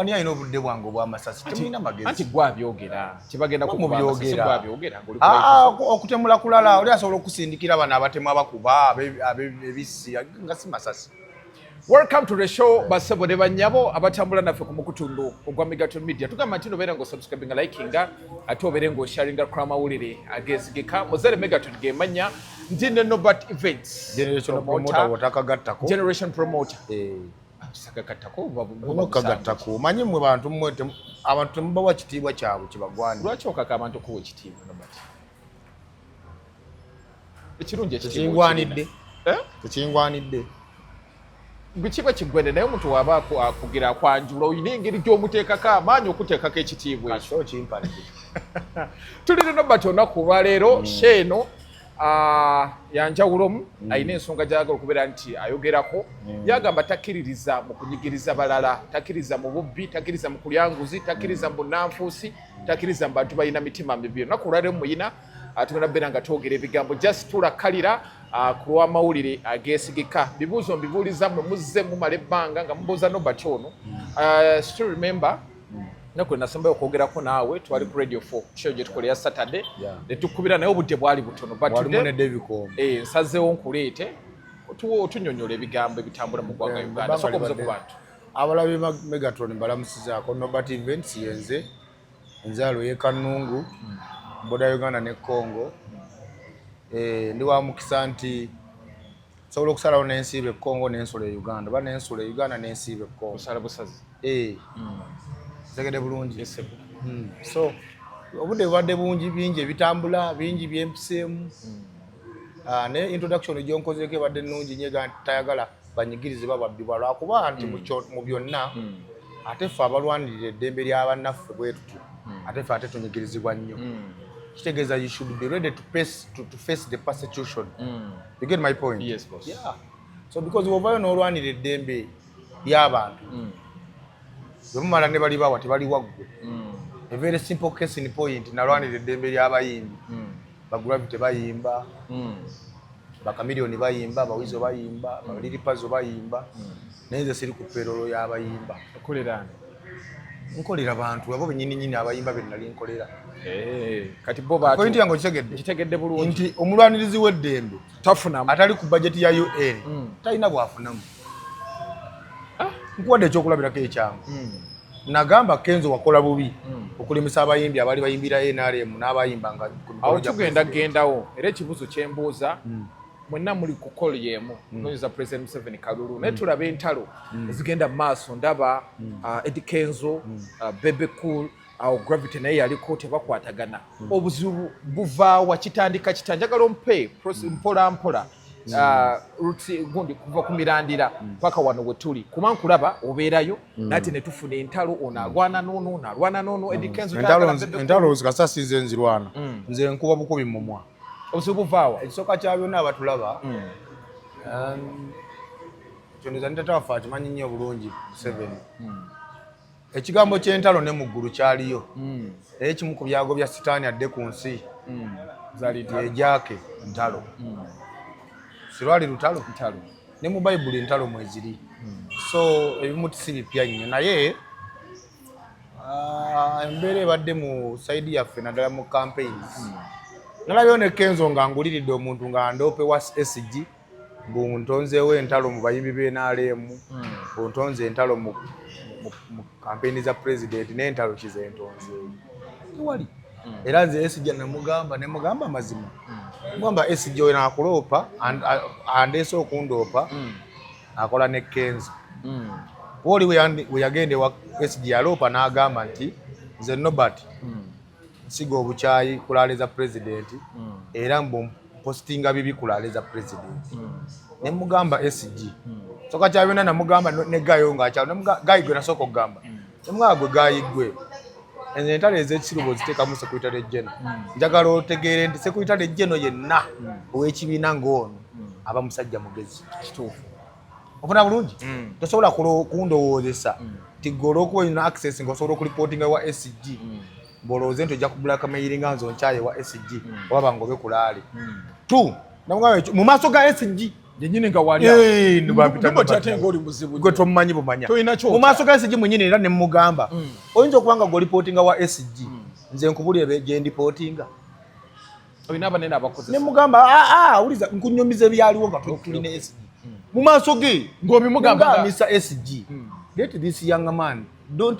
ani ayina obudde bwange obw'amasasi temulina magezi anti gwabyogera kibagenda kubyogera okutemula kulala oli asobola okusindikira bano abatemu abakuba ebisi nga si masasi. Welcome to the show basebo ne banyabo abatambula naffe ku mukutundu ogwa Megaton Media. Tugamba nti nobeera ngo subscribing likinga ate obeere ngo sharinga kwa mawulire agezigika muzere Megaton gemanya ndine Nobert Events Generation Promoter wotakagattako Generation Promoter kagattako manyi mwe bantu mmwe abantu temubawa kitiibwa kyabwe kibagwani. Lwaki okaka abantu kuwa ekitiibwa Nobert? Ekirungi ekitiibwa tekingwanidde bikiba kigwende naye omuntu waba akugira kwanjula oyina engeri gy'omuteekako amaanyi okuteekako ekitiibwa ekyo. Tuli ne Nobert olunaku olwaleero sheeno yanjawulomu ayina ensonga gy'ayagala okubeera nti ayogerako. Yagamba takkiririza mu kunyigiriza balala, takkiriza mu bubbi, takkiriza mu kulyanguzi, takkiriza mu bunnanfuusi, takkiriza mu bantu balina mitima mibi. Olunaku olwaleero muyina tugenda beera nga twogera ebigambo just tulakkalira ku lw'amawulire ageesigika. Bibuuzo mbibuuliza mmwe muzze mumala ebbanga nga mubuuza Nobert ono. Still remember naku nasembayo okwogerako naawe twali ku Radio 4 show gye tukolera Saturday ne tukubira naye obudde bwali butono nsazeewo nkuleete otunyonyola ebigambo ebitambula mu ggwanga Uganda. Sooka obuze ku bantu abalabi ba Megaton balamusizaako. Nobert Events yenze enzaalo y'Ekanungu boda Uganda ne Congo. Ndi wa mukisa nti sobola okusalawo n'ensiiba e Congo n'ensula e Uganda oba n'ensula e Uganda n'ensiiba e Congo. Osala busazi segede bulungi. So obudde bubadde bingi ebitambula bingi byempiseemu. Ne introduction gyonkozeeko ebadde nnungi nyega tayagala banyigirize bababbi lwakuba nti mu byonna ate ffe abalwanirira eddembe ly'abannaffe bwe tutyo ate ffe ate tunyigirizibwa nnyo. Kitegeeza you should be ready to face the persecution. You get my point? Yes, boss. Yeah. So because wovayo n'olwanirira eddembe ly'abantu bwemumala ne bali bawa tebali waggwe. A very simple case in point nalwanirira eddembe ly'abayimbi bagravity bayimba bakamiliyoni bayimba bawizo bayimba baliripazo bayimba naye nze siri ku perolo y'abayimba. Okolerani? Nkolera bantu abo bennyini abayimba be nali nkolera. Kati bo baatu point yango kitegedde bulungi nti omulwanirizi w'eddembe tafunamu atali ku budget ya UN talina bwafunamu. Nkuwadde ekyokulabirako ekyangu. Nagamba Kenzo wakola bubi okulemesa abayimbi abali bayimbira NRM n'abayimba nga awo tugendagendawo era ekibuzo kyembuuza mwenna muli ku kol y'emu noyinza President Museveni Kalulu naye tulaba entalo ezigenda mu maaso ndaba Eddie Kenzo Bebe Cool awo Gravity naye yaliko tebakwatagana. Obuzibu buvaawa kitandika njagala ompe mpola mpola ruti gundi kuva ku mirandira paka wano wetuli kuba nkulaba obeerayo nate ne tufuna entalo onalwana nono Eddie Kenzo entalo zikasasize nzirwana nze nkuba bukubi mumwa. Obuzibu buvaawa ekisooka kya byonna abatulaba kyoneza nitatawafe akimanyi nnyo bulungi Museveni. Ekigambo ky'entalo ne mu ggulu kyaliyo naye kimu ku byago bya sitaani adde ku nsi ejake ntalo. Sirwali lutalo ne mu Bayibuli entalo mweziri. So ebimu si bipya nnyo naye embeera ebadde mu saidi yaffe naddala mu campaigns. Nalabyo ne Kenzo nga nguliridde omuntu nga ndoope wa SG ntonzeewo entalo mu bayimbi b'NRM ntonze entalo mu kampeyini za president n'entalo kizentonzeeyo tewali. Era nze SG nemugamba mazima mugamba SG oyo naakuloopa andeese okundoopa akola ne Kenzo. Oli we yagende wa SG yaloopa n'agamba nti nze Nobert nsiga obukyayi kulaaleza president era mpostinga bibi kulaaleza president. Ne mugamba SG soka kya byonna namugamba ne gayo ng'akyalo gayi gwe nasooka okugamba nemugamba gwe gayi gwe enze entalo ez'ekirubo ziteekamu Secretary General. Njagala otegeere nti Secretary General yenna ow'ekibiina ng'ono aba musajja mugezi. Kituufu ofuna bulungi tosobola kundowoozesa nti gwe olw'okuba olina access ng'osobola okulipootinga wa SG bolooze nti ojja kubulaka mayiri nga nze onkyaye wa SG oba bangobe kulaale tu namugamba mu maaso ga SG Yenyini nga wali. Nubapita gwe tomumanyi bumanya. Mu maaso ga SG mwennyini era ne mugamba. Oyinza okubanga gwe reportinga wa SG. Nze nkubulira gye ndipotinga. Oyina abanene abakozesa. Ne mugamba uliza nkunyumiza ebyaliwo nga tulina SG. Mu maaso ge ng'omimugamba Mr. SG. Let this young man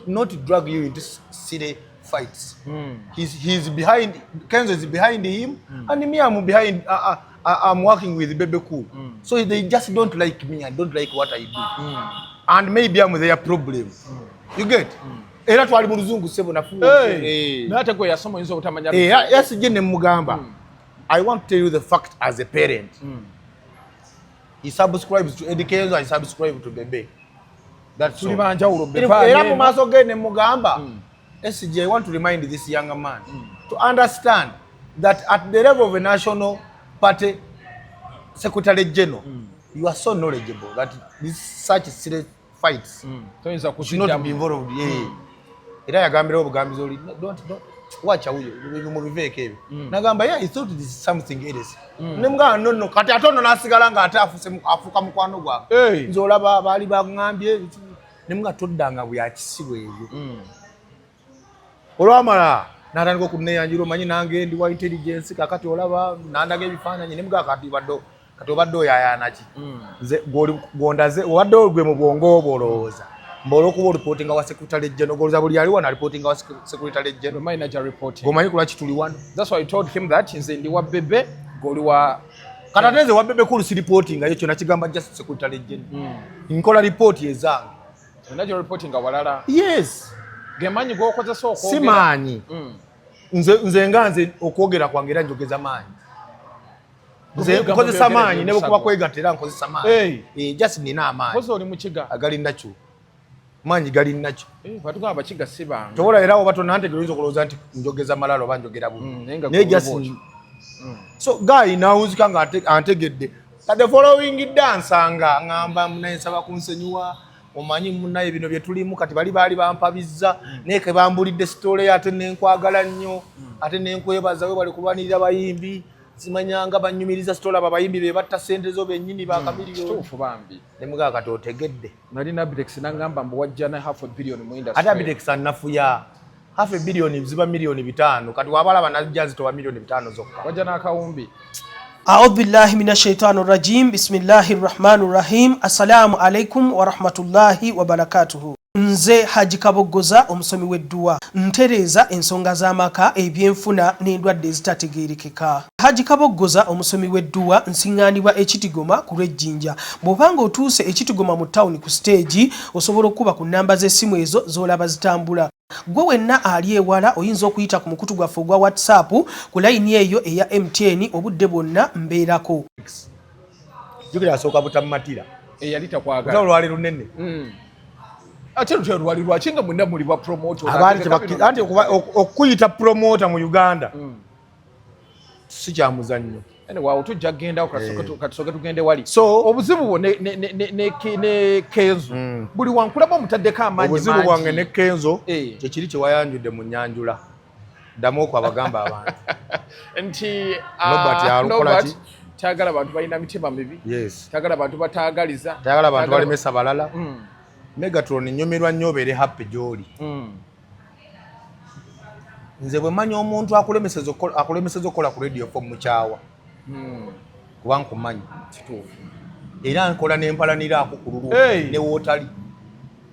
not drag you into silly fights. He's behind. Kenzo is behind him, and me I'm behind. I'm working with Bebe Cool, so they just don't like me and don't like what I do, and maybe I'm their problem. You get? Era twali mu luzungu sebo nafu. Nate gwe yasoma yinzo utamanya. SG ne mugamba. I want to tell you the fact as a parent. He subscribes to Eddie Kenzo, I subscribe to Bebe. That's all. Era mu maaso ge ne mugamba. SG, I want to remind this young man to understand that at the level of a national party secretary general, you are so knowledgeable that such serious fights should not be involved. Era yagambira obugambizi oli don't watch awuyo mu biveke ebyo. Nagamba I thought this is something else. Ne mugamba no kati atono nasigala nga ate afuka mukwano gwa. Nze olaba bali bagambye ne mugamba toddanga buyakisibwe ebyo. Olwamala natandika okuneyanjira omanyi nange ndi wa intelligence kakati olaba nandaga ebifaananyi ne mugamba kati obadde oyayana ki nze gondaze obadde ogwe mu bwongo obolowooza mbolo okuba reporting wa secretary general goloza buli ali wana reporting wa secretary general manager reporting gomanyi kulaki tuli wano. That's why I told him that nze ndi wa Bebe goli wa katateze wa Bebe kulu si reporting ayo kyona kigamba just secretary general nkola report ezange manager reporting awalala. Yes. Gemanyi gwokozesa okwogera simanyi nze nganze okwogera kwange era njogeza maanyi nze nkozesa maanyi ne bwekuba kwegattira nkozesa maanyi just nina amaanyi kozo oli mukiga agali nakyo maanyi gali nakyo batugamba bakiga sibanga tobola era oba tonantegera oyinza okulowooza nti njogeza malalo oba njogera bubi naye just so guy nawuzika nga antegedde the following dance anga ngamba munayensaba kunsenyuwa omanyi munaye bino bye tulimu kati baali bampabizza naye ke bambulidde story ate nenkwagala nnyo ate nenkwebaza we bali kulwanirira bayimbi simanyanga banyumiriza story abayimbi be batta sente zo bennyini bakamiriyo tufu bambi ne mugaga kati otegedde nali na Abitex nangamba mbu wajja na half a billion mu industry ate Abitex anafuya half a billion ziba milioni 5 kati wabala banajja zitoba milioni 5 zokka wajja na kawumbi. A'udhu billahi minash shaitani rajim. Bismillahir rahmanir rahim. Assalamu alaikum wa rahmatullahi wa barakatuhu. Nze Haji Kaboggoza omusomi w'edduwa ntereza ensonga z'amaka ebyenfuna n'endwadde ezitategeerekeka. Haji Kaboggoza omusomi w'edduwa nsiŋŋaanibwa Ekitigoma ku Lwejjinja. Bw'obanga otuuse Ekitigoma mu ttawuni ku stage osobola okuba ku nnamba z'essimu ezo z'olaba zitambula. Gwe wenna ali ewala oyinza okuyita ku mukutu gwaffe ogwa WhatsApp ku layini eyo eya MTN obudde bwonna mbeerako. Jukira asooka butamatira eyali takwagala olwali lunene ate lwali lwakinga mwenna muli ba promoter anti okuyita promoter mu Uganda si kya muzannyo. Anyway, tujja genda katusoke tugende wali. So obuzibu bwo ne Kenzo buli wankulaba omutaddeko amaanyi mangi. Obuzibu bwange ne Kenzo kyekiri kye wayanjudde mu Nyanjula ddamu okwo abagamba abantu nti Robert kyagala abantu balina mitima mibi. Yes. Kyagala abantu bataagaliza. Kyagala abantu balemesa balala. Megatron nnyumirwa nnyo obeere happy gy'oli. Nze bwe mmanyi omuntu akulemeseza okukola ku radio fo mukyawa. Kuba nkumanyi kituufu. Era nkola n'empalanira ako ku lulu ne wootali.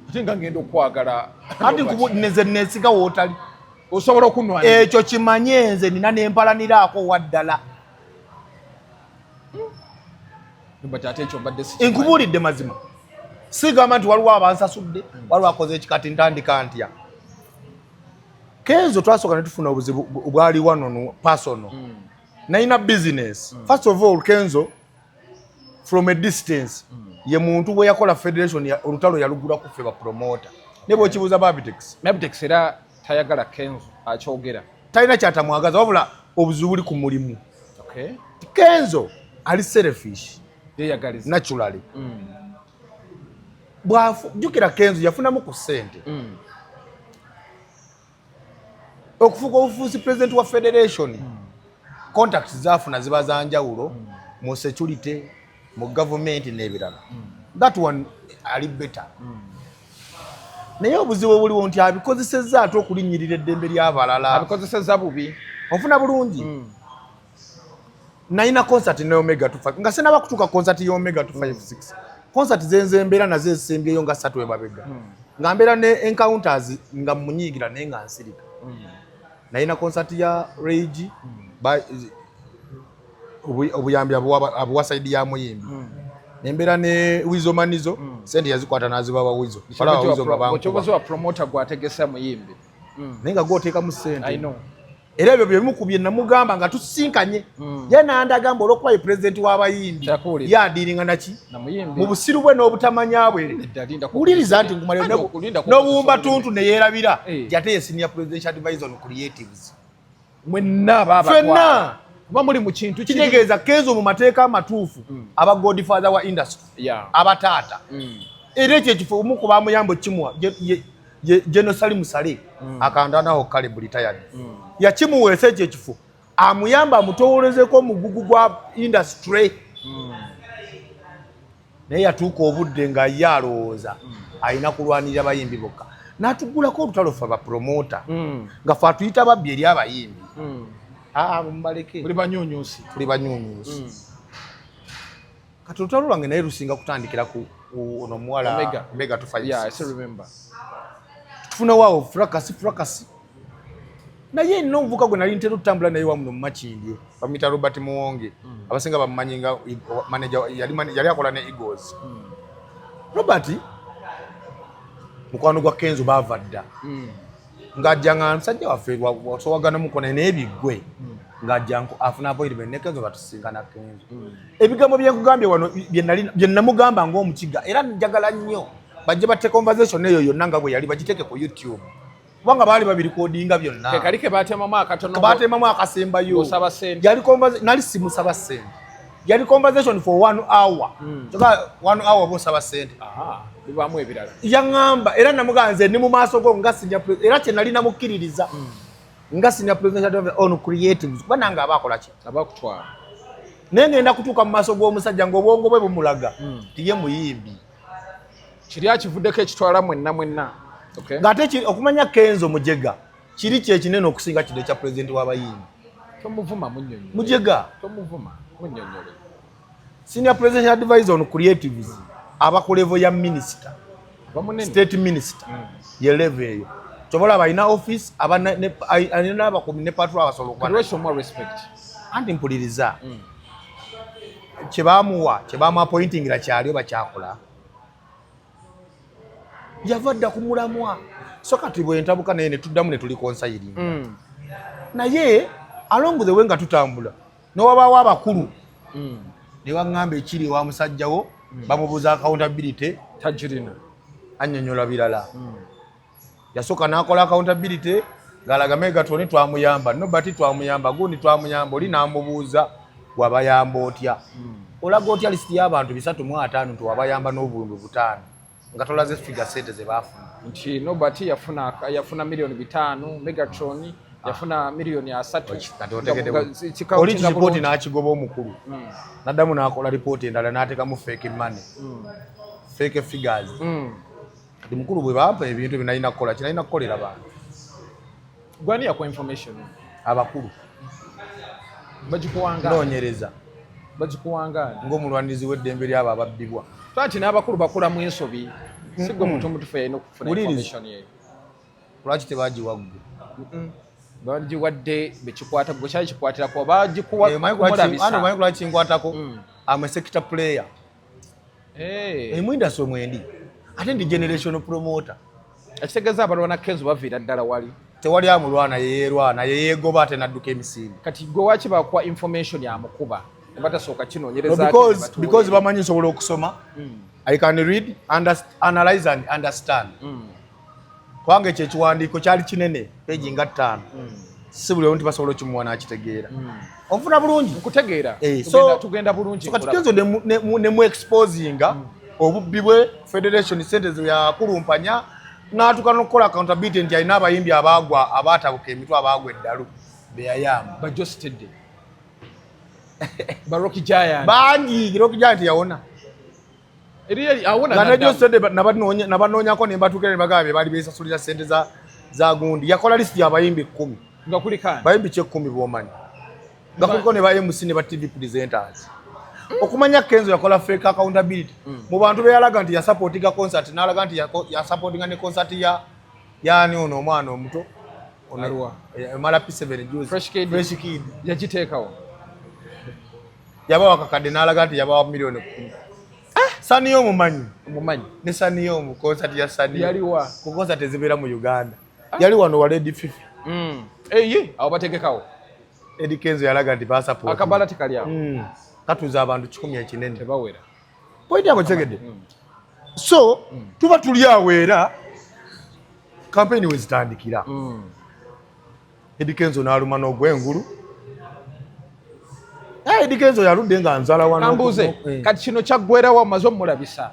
Ate nga ngenda okwagala. Anti nze neesiga wootali. Osobola okunwana. Ekyo kimanye nze nina n'empalanira ako waddala. Nkubuulidde mazima. Sigamba nti waliwo abansasudde, waliwo akoze ekikati ntandika ntya. Kenzo twasooka ne tufuna obuzibu bwali wano personal. Naina business. First of all, Kenzo from a distance ye muntu bwe yakola federation ya olutalo yalugula ku feba promoter. Ne bwe kibuza Babitex. Babitex era tayagala Kenzo akyogera. Talina kyatamwagaza wabula obuzibu buli ku mulimu. Okay. Kenzo ali selfish. Yeyagaliza. Naturally. Jukira Kenzo yafunamu ku ssente. Okufuka obufuusi president wa federation. Contacts zaafuna ziba za njawulo mu security, mu government n'ebirala that one ali better naye obuzibu buliwo nti abikozesezza ate okulinnyirira eddembe ly'abalala abikozesezza bubi ofuna bulungi nalina concert ne Omega 25 nga sinaba kutuuka concert y'Omega 256 concert zenze mbeera nazo ezisembyeyo nga 3 emabega nga mbeera ne encounters nga munyiigira naye nga nsirika nalina concert ya Rage obuyambi abuwa side ya Muyimbi nembeera ne Wizo Manizo sente yazikwata nazibawa Wizo kyobozi promoter gwategesa Muyimbi naye nga gwoteeka mu sente I know era ebyo byemukubye namugamba nga tusinkanye ye nandagamba olwokuba ye pulezidenti w'abayimbi yadiiringa naki mu busiru bwe n'obutamanya bwe wuliriza nti n'obuwumba tuntu neyeerabira yate ye senior presidential advisor on creatives fenna kuba muli mu kintu kitegeeza Kenzo mu mateeka amatuufu aba godfather wa industry abataata era ekyo ekifo omu ku bamuyambo kimuwa General Salim Saleh akandanaho kale retired yakimuweesa ekyo ekifo amuyamba amutowolezeko omugugu gwa industry naye yatuuka obudde nga ye alowooza alina kulwanirira abayimbi bokka n'atuggulako olutalo ffe abapromota nga ffe atuyita babbi eri abayimbi mubaleke tuli banyunyusi kati olutalo lwange naye lusinga kutandikira ku ono omuwala Omega 256 tufuna waawo frakasi naye nno omuvuka gwe nali ntera okutambula naye wamuno mu Makindye bamuyita Robert Muwonge abasinga bamumanyi nga manager yali akola ne Eagles Robert mukwano gwa Kenzo baava dda ng'ajja nga nsajja waffe wasowagana mukona n'ebigwe ng'ajja afuna appointment ne Kenzo batusinkana Kenzo ebigambo bye nkugambye wano bye namugamba ng'omukiga era njagala nnyo bajje batte conversation eyo yonna nga bwe yali bagiteeke ku YouTube kubanga baali babirikodinga byonna kalike batemamu akatono batemamu akasembayo osaba sente yali conversation nali simusaba sente yali conversation for 1 hour toka 1 hour bosaba sente bibamu ebirala yangamba era namuganze ni mu maaso go nga senior era kye nali namukiririza nga senior president on creatives bananga abakola ki abakutwala nengenda kutuuka mu maaso g'omusajja ng'obwongo bwe bumulaga tiye muyimbi kiri akivuddeko ekitwala mwenna ng'ate okumanya Kenzo Mujega kiri kyekinene okusinga kino ekya pulezidenti w'abayimbi tomuvuma munyonyo Mujega tomuvuma munyonyole senior presidential advisor on creatives aba ku level ya minister state minister ye level eyo kyobola abalina office alina abakumi ne patrol abasobola respect anti mpuliriza kyebamu appointingira kyali oba kyakola yava dda ku mulamwa so kati bwe ntabuka naye ne tuddamu ne tuli konsayiringa naye along the way nga tutambula n'owabaawo abakulu ne baŋŋamba ekiri wa musajjawo bamubuuza accountability tajirina annyonnyola birala yasooka n'akola accountability ng'alaga Megatron twamuyamba Nobati twamuyamba gundi twamuyamba oli n'amubuuza wabayamba otya olaga otya lisiti y'abantu 305 nti wabayamba n'obuwumbi 5 nga tolaze figure sente ze baafuna nti Nobati yafuna milioni 5 Megatron yafuna milioni 3 oli ripoti n'akigoba omukulu naddamu n'akola ripoti endala n'ateekamu fake money fake figures kati mukulu bwe bampa ebintu binalina kukola kinalina kukolera bantu gwani yakwa information abakulu bagikuwanga noonyereza bagikuwanga ng'omulwanizi w'eddembe lyabo ababbibwa twati n'abakulu bakula mu ensobi sigwe muntu mutufu yalina okufuna information yeyo lwaki tebagiwaggwe bagiwadde bekikwata gwe kyali kikwatirako bagikuwa kinkwatako ama sector player mu industry mwendi ate ndi generational promoter ekitegeeza abalwana Kenzo baviira ddala wali tewali amulwana yeerwana yeyeegoba ate nadduka emisinde kati gwe waki bakuwa information yamukuba nebatasooka kinoonyereza because bamanyi nsobola okusoma I can read, analyze and understand kubanga ekyo ekiwandiiko kyali kinene peegi nga 5 si buli omuntu basobola okimuwa n'akitegeera onfuna bulungi nkutegeera tugenda bulungi kati Kenzo ne mu exposinga obubbi bwe federation sente ze yakulumpanya n'atuuka n'okukola accountability nti alina abayimbi abaagwa abaatabuka emitwe abaagwa eddalu beyayamba bajositedde ba Rock Giant bangi Rock Giant yawona eri awona nganajo sende nabanonyako ne batukere ne bagabe bali besasulira sente za gundi yakola list ya bayimbi 10 nga kuli kan bayimbi 10 bomanyi nga kuliko ne ba MC ne ba TV presenters okumanya Kenzo yakola fake accountability mu bantu be yalaga nti ya supportinga concert nalaga nti ya supportinga ne concert ya yani ono omwana omuto onarwa mala P7 juice fresh kid yagitekawo yabawa kakade nalaga nti yabawa milioni 10 Saniyo mumanyi ne Saniyo mu concert ya Saniyo yaliwa ku concert ezibera mu Uganda yali wano wa Lady Fifi ye abo bategekawo Eddie Kenzo yalaga nti ba support akabala tikali awo katuza abantu 10 ekinene tebawera point yako chegede so tuba tuli awera campaign wezitandikira Eddie Kenzo naluma n'ogwengulu Eddie Kenzo yaludde nga nzala wano kambuze kati kino kyaggwerawo amaze omulabisa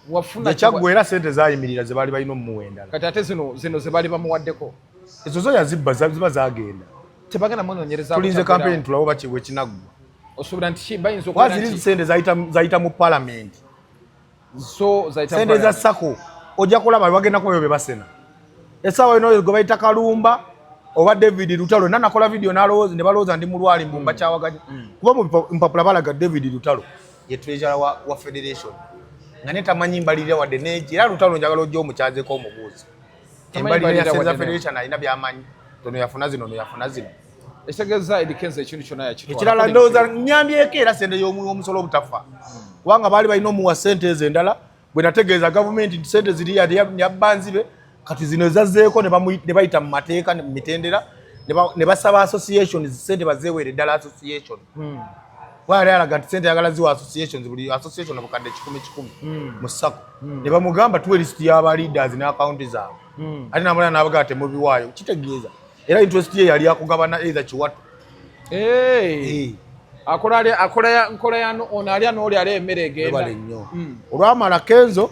wafuna kyaggwera sente zayimirira ze bali balina omuwendala kati ate zino ze bali bamuwaddeko ezo zo yazibba ziba zagenda tebagenda munonyereza tulinze campaign tulawo bakiwe kinagwa osubira nti kibayinza okuba nti sente zayita mu parliament so zayita sente za sako ojja kulaba bagenda kubayo be basena esawa ino go bayita Kalumba oba David Lutalo nakola video nalowooza ne balowooza ndi mulwali mbumba kyawaganya kuba mu mpapula balaga David Lutalo ye treasurer wa federation nga netamanyi mbalirira wadde neji era Lutalo njagala ojja omukyazeko omubuuzi embalirira ya federation alina byamanyi tono yafuna zino esegeza Eddie Kenzo ekintu kyonna yakitwala ekirala ndowooza nyambyeko era sente y'omusolo obutafa kubanga baali balina omuwa sente ezo endala bwe nategeeza gavumenti nti sente ziri yabbanzibe kati zino ezazzeeko ne bayita mu mateeka mu mitendera ne basaba association sente bazeewere eddala association bwali alaga nti sente yagala ziwa associations buli association obukadde 10 mu ssako ne bamugamba tuwe list y'aba leaders ne akaunti zaabwe ate namulala n'abagaa temubiwaayo kitegeeza era interest ye yali akugabana either kiwatu akola nkola yano ono alya n'oli ali emmere egenda olwamala Kenzo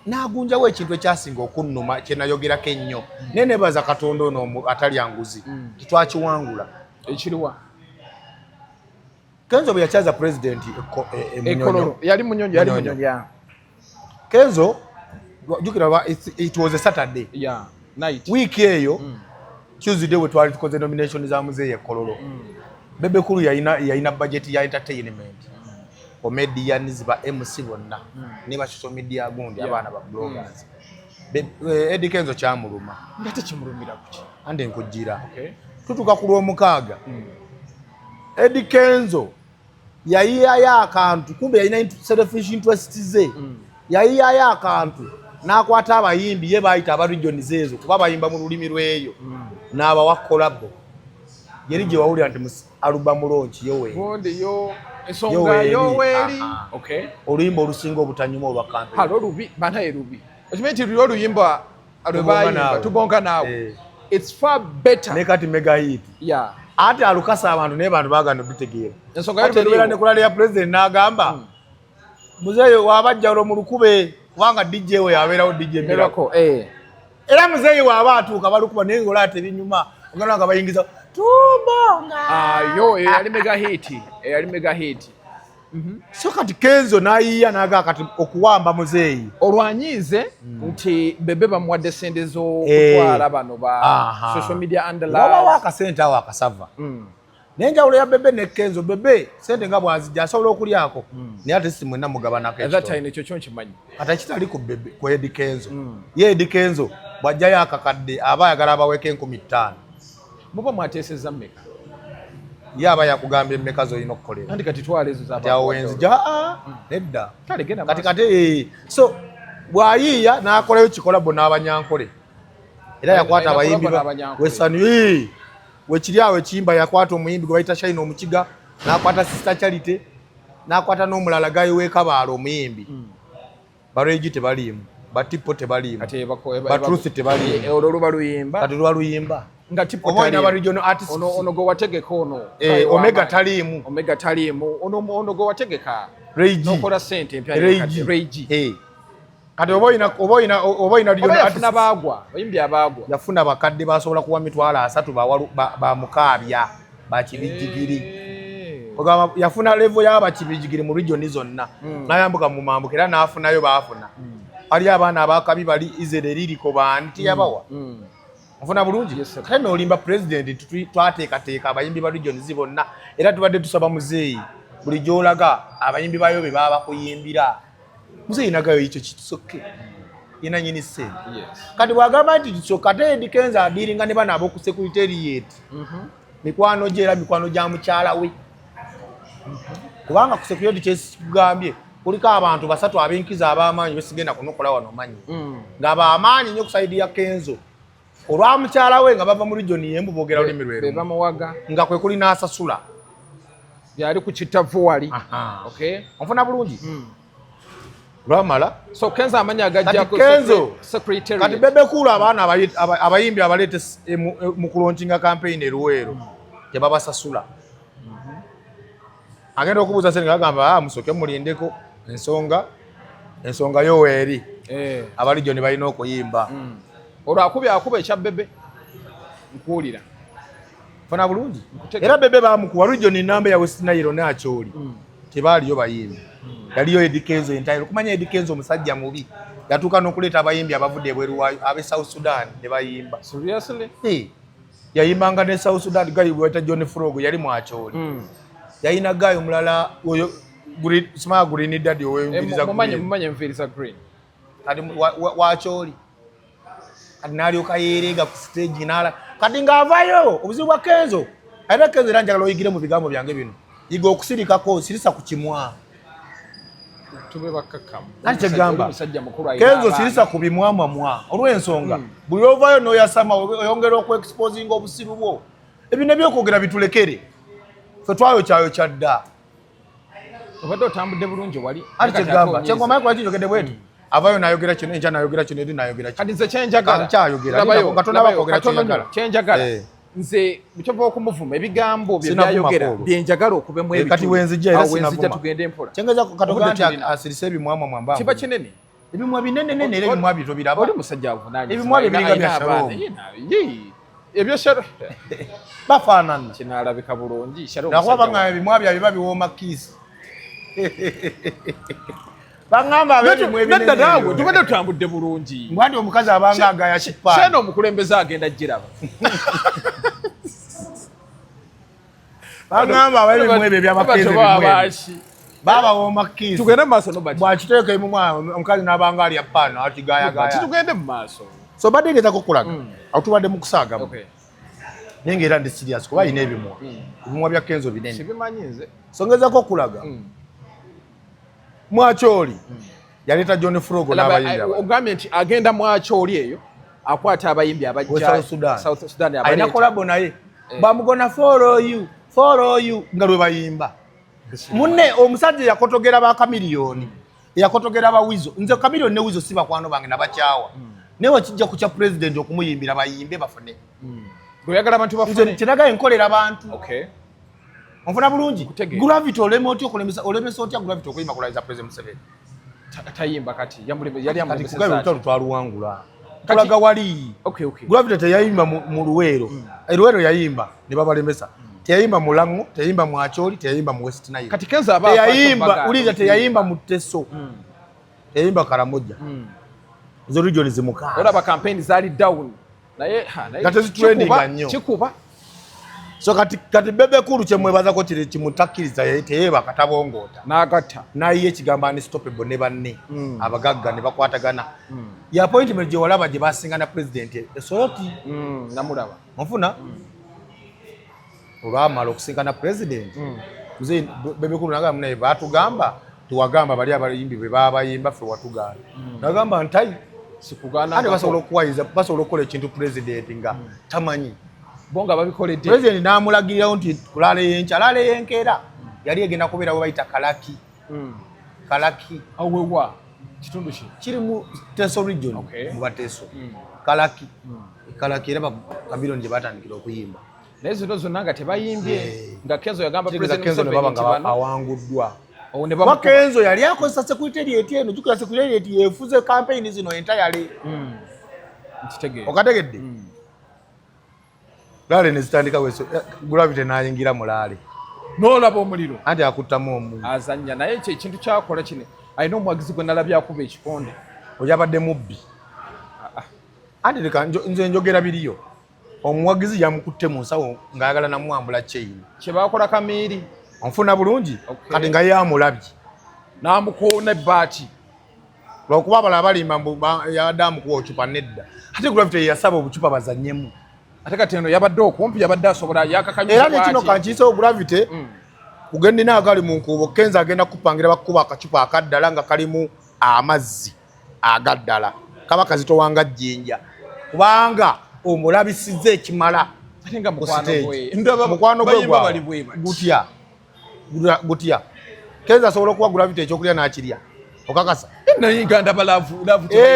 n'agunjawo ekintu ekyasinga okunnuma kye nayogerako ennyo naye nebaza Katonda ono atalya nguzi titwakiwangula ekiriwa Kenzo bwe yakyaza president yali munyonyo Kenzo jukira it was a Saturday night week eyo Tuesday we twali tukoze nomination za muzeeyi Kololo Bebe Kulu yayina budget ya entertainment comedians ba MC bonna ne ba social media gundi abana ba bloggers Eddie Kenzo kyamuluma ngate kimulumira kuki ande nkujira tutuka ku lwomukaaga Eddie Kenzo yayiya akantu kumbe yayina selfish interest ze yayiya akantu nakwata abayimbi ye bayita abaregion zezo kuba bayimba mu lulimi lweyo n'aba wa collab yeri gye wawulira nti album launch yowe bonde yo esonga yoweri oluyimba olusinga obutanyuma olwa campaign halo rubi bana erubi okimenti lyo luyimba alwebayimba tugonka nawe it's far better ne kati mega hit ate alukasa abantu ne bantu baganda dutegeera ensonga yero ne kulali ya president n'agamba muzeeyo wabajja mu lukube kubanga DJ we yabeerawo DJ Miracle era muzeeyi waaba atuuka balukuba naye ng'olaate ebinyuma ogenda nga bayingiza tubonga yo eyali mega hit so kati Kenzo n'ayiiya n'agaa kati okuwamba muzeeyi olwanyiize nti Bebe bamuwadde sente z'okutwala bano ba social media underline wabawo akasente awo akasava nenjawulo ya Bebe ne Kenzo Bebe sente nga bwazijja asobola okulyako naye ate si mwenna mugabanako ekyo kyo nkimanyi ate kitali ku Bebe ku Eddie Kenzo ye Eddie Kenzo bw'ajjayo akakadde aba ayagala abaweka 15,000 muba mwateesezza mmeka ye aba yakugambye emmeka z'olina okukolera andi kati twala ezo wenzija nedda kati so bw'ayiiya n'akolayo kikolabo n'abanyankole era yakwata abayimbi wesani wekiri awo ekiyimba yakwata omuyimbi gwe bayita Shine Omukiga n'akwata Sister Charity n'akwata n'omulala gayo w'Ekabaale omuyimbi Bareegi tebaliimu Batipo tebaliimu Batruth tebaliimu olwo luba luyimba kati luba luyimba nga tipo oboina ba regional artists ono go wategeka ono Omega taliimu ono go wategeka Reigi nokola sente empya Reigi kati oboina regional artists bagwa bayimbi abagwa yafuna bakadde basobola kuwa mitwalo 3 ba mukaabya ba kibijjigiri ogamba yafuna level y'abakibijigiri mu region zonna nayambuka mu mambuka era nafunayo baafuna ali abaana abakabi bali izere liliko banti yabawa mfuna bulungi kale nolimba president twateekateeka abayimbi ba region zibonna era tubadde tusaba muzeeyi buli gyolaga abayimbi bayo be baba kuyimbira muzeeyi nagayo ekyo kitusoke ina nyini sente kati bwagamba nti tusoka Ted Kenzo adiringa ne bana abo ku secretariat mikwano gyera mikwano gya mukyala we kubanga ku security kyekugambye kuliko abantu basatu abenkiza ab'amaanyi besigenda kunokola wano manyi ngaba amaanyi nyo kusaidi ya Kenzo olwa mukyala we nga bava mu region yembu boogera olimi lwero bamuwaga nga kwe kuli n'asasula yali ku kitavu wali okay onfuna bulungi lwamala so Kenzo amanya agajja ku secretary kati bebe kula abaana abayimbi abalete mu kulonkinga campaign eruwero gye babasasula agenda okubuuza sente ngagamba musoke mulindeko ensonga yo weeri abalijjo ne balina okuyimba olwo akuba ekya bebe nkuwulira fana bulungi era bebe bamukuwa region namba ya West Nile n'akyoli tebaaliyo bayimbi yaliyo Ed Kenzo entayiro kumanya Ed Kenzo omusajja mubi yatuuka n'okuleeta abayimbi abavudde ebweru ab'e South Sudan ne bayimba seriously yayimbanga ne South Sudan gayi bweta John Frog yali mwakyoli yayina gayi omulala oyo smart green daddy ow'enviriza mumanye enviriza green kati wakyoli kati n'alyoka yeerega ku stage n'ala kati ng'avayo obuzibu bwa Kenzo ate Kenzo era njagala oyigire mu bigambo byange bino yiga okusirikako sirisa ku kimwa tube bakakamu kati kyegamba Kenzo sirisa ku bimwamwamwa olw'ensonga buli ovayo n'oyasama oyongera okweexposinga obusiru bwo ebyo nebyokwogera bitulekere fe twayo kyayo kyadda obadde otambudde bulungi wali ati kyegamba kyengoma yakola kijogedde bwetu avayo nayogera kino enkya nayogera kino eri nayogera kati nze kyenjagala katonda bakwogera kyenjagala nze mukyova okumuvuma ebigambo bye byayogera byenjagala okubemu ebitu kati wenzijja era sinavuma tugende empola kyengeza katonda nti asirise ebimwamwa mwamba kiba kinene ebimwa binene era ebimwa bito biraba oli musajja avunanye ebimwa biringa bya Shalom ebyo Shalom bafaanana kinaalabika bulungi Shalom nakuba nga ebimwa bya biba biwooma kiisi bangamba abebimwe nedda naawe tubadde tutambudde bulungi mbwandi omukazi abanga agaya kipaani kyeno omukulembeze agenda giraba bangamba abebimwe ebyo ebyabakenze bimwe babawooma kiisi tugende mu maaso nobaki bwakiteeka emumwa omukazi n'abanga alya paano atigayagaya titugende mu maaso so badde ngezako okulaga awo tubadde mu kusaagamu naye ngaera ndi sirias kuba ayina ebimwa bya Kenzo binene kibimanyi nze so ngezako okulaga mwakyoli yaleeta John Frog n'abayimbi ogambye nti agenda mwakyoli eyo akwata abayimbi abajja South Sudan alina kolabo naye bamugona follow you nga lwe bayimba munne omusajja yakotogera ba Kamiliyoni yakotogera ba Wizo nze Kamiliyoni ne Wizo siba kwano bange nabakyawa newe kijja ku kya president okumuyimbira bayimbe bafune oyagala abantu bafune kinaga enkolera abantu onfuna bulungi Gravity olemesa otya Gravity okuyimba kulaiza president Museveni tayimba kati yali amulembesa twaluwangula kulaga wali Gravity teyayimba mu Luweero Luweero yayimba ne babalemesa teyayimba mu Lango teyayimba mu Acholi teyayimba mu West Nile kati Kenzo aba teyayimba uliza teyayimba mu Teso teyayimba Karamoja zo region zimuka olaba campaign zali down naye kati trending nnyo kikuba so kati bebe kulu kyemwebaza ko kiri kimutakiriza yeyeba katabongota n'agatta naye ekigamba ni stoppable ne banne abagagga ne bakwatagana ya appointment gye walaba gye basinga na president esoroti namulaba mufuna olwamala okusinga na president muze bebe kulu nagamba naye batugamba tuwagamba bali abayimbi be babayimba fe watugana nagamba ntai sikugana ate basobola okuwayiza basobola okukola ekintu president nga tamanyi bonga babikoledde president namulagirirawo nti kulala yenkeera yali egenda kubeera we bayita kalaki awewa kitundu ki kiri mu Teso region mu Bateso kalaki era Kamiliyoni gye batandikira okuyimba naye zino zonna nga tebayimbye nga Kenzo yagamba president Museveni baba nga awanguddwa Kenzo yali akozesa secretariat eno jukira secretariat yefuze campaign zino entayale okategedde Lale ne zitandika weso Gravity n'ayingira mu Lale n'olaba omuliro anti akuttamu omuliro azannya naye ekyo ekintu kyakola kino alina omuwagizi gwe nalabye akuba ekikonde oyabadde mubbi anti leka nze njogera biriyo omuwagizi yamukutte mu nsawo ng'ayagala namwambula chain kyebakola kamiiri onfuna bulungi kati nga yamulabye n'amukoona ebbaati lwokuba abala abalimba yabadde amukuwa ocupa nedda ate Gravity yasaba obucupa bazannyemu ate kati eno yabadde okumpi yabadde asobola yakakanyusa era nekino kankiisewo Gravity kugenda nayo gali mu nkuubo Kenzo agenda kupangira bakuba akacupa akaddala nga kalimu amazzi agaddala kaba kazito wanga jjinja kubanga omulabisize ekimala ate nga mukwano gwe gutya Kenzo asobola okuwa Gravity ekyokulya n'akirya okakasa nayinganda balavu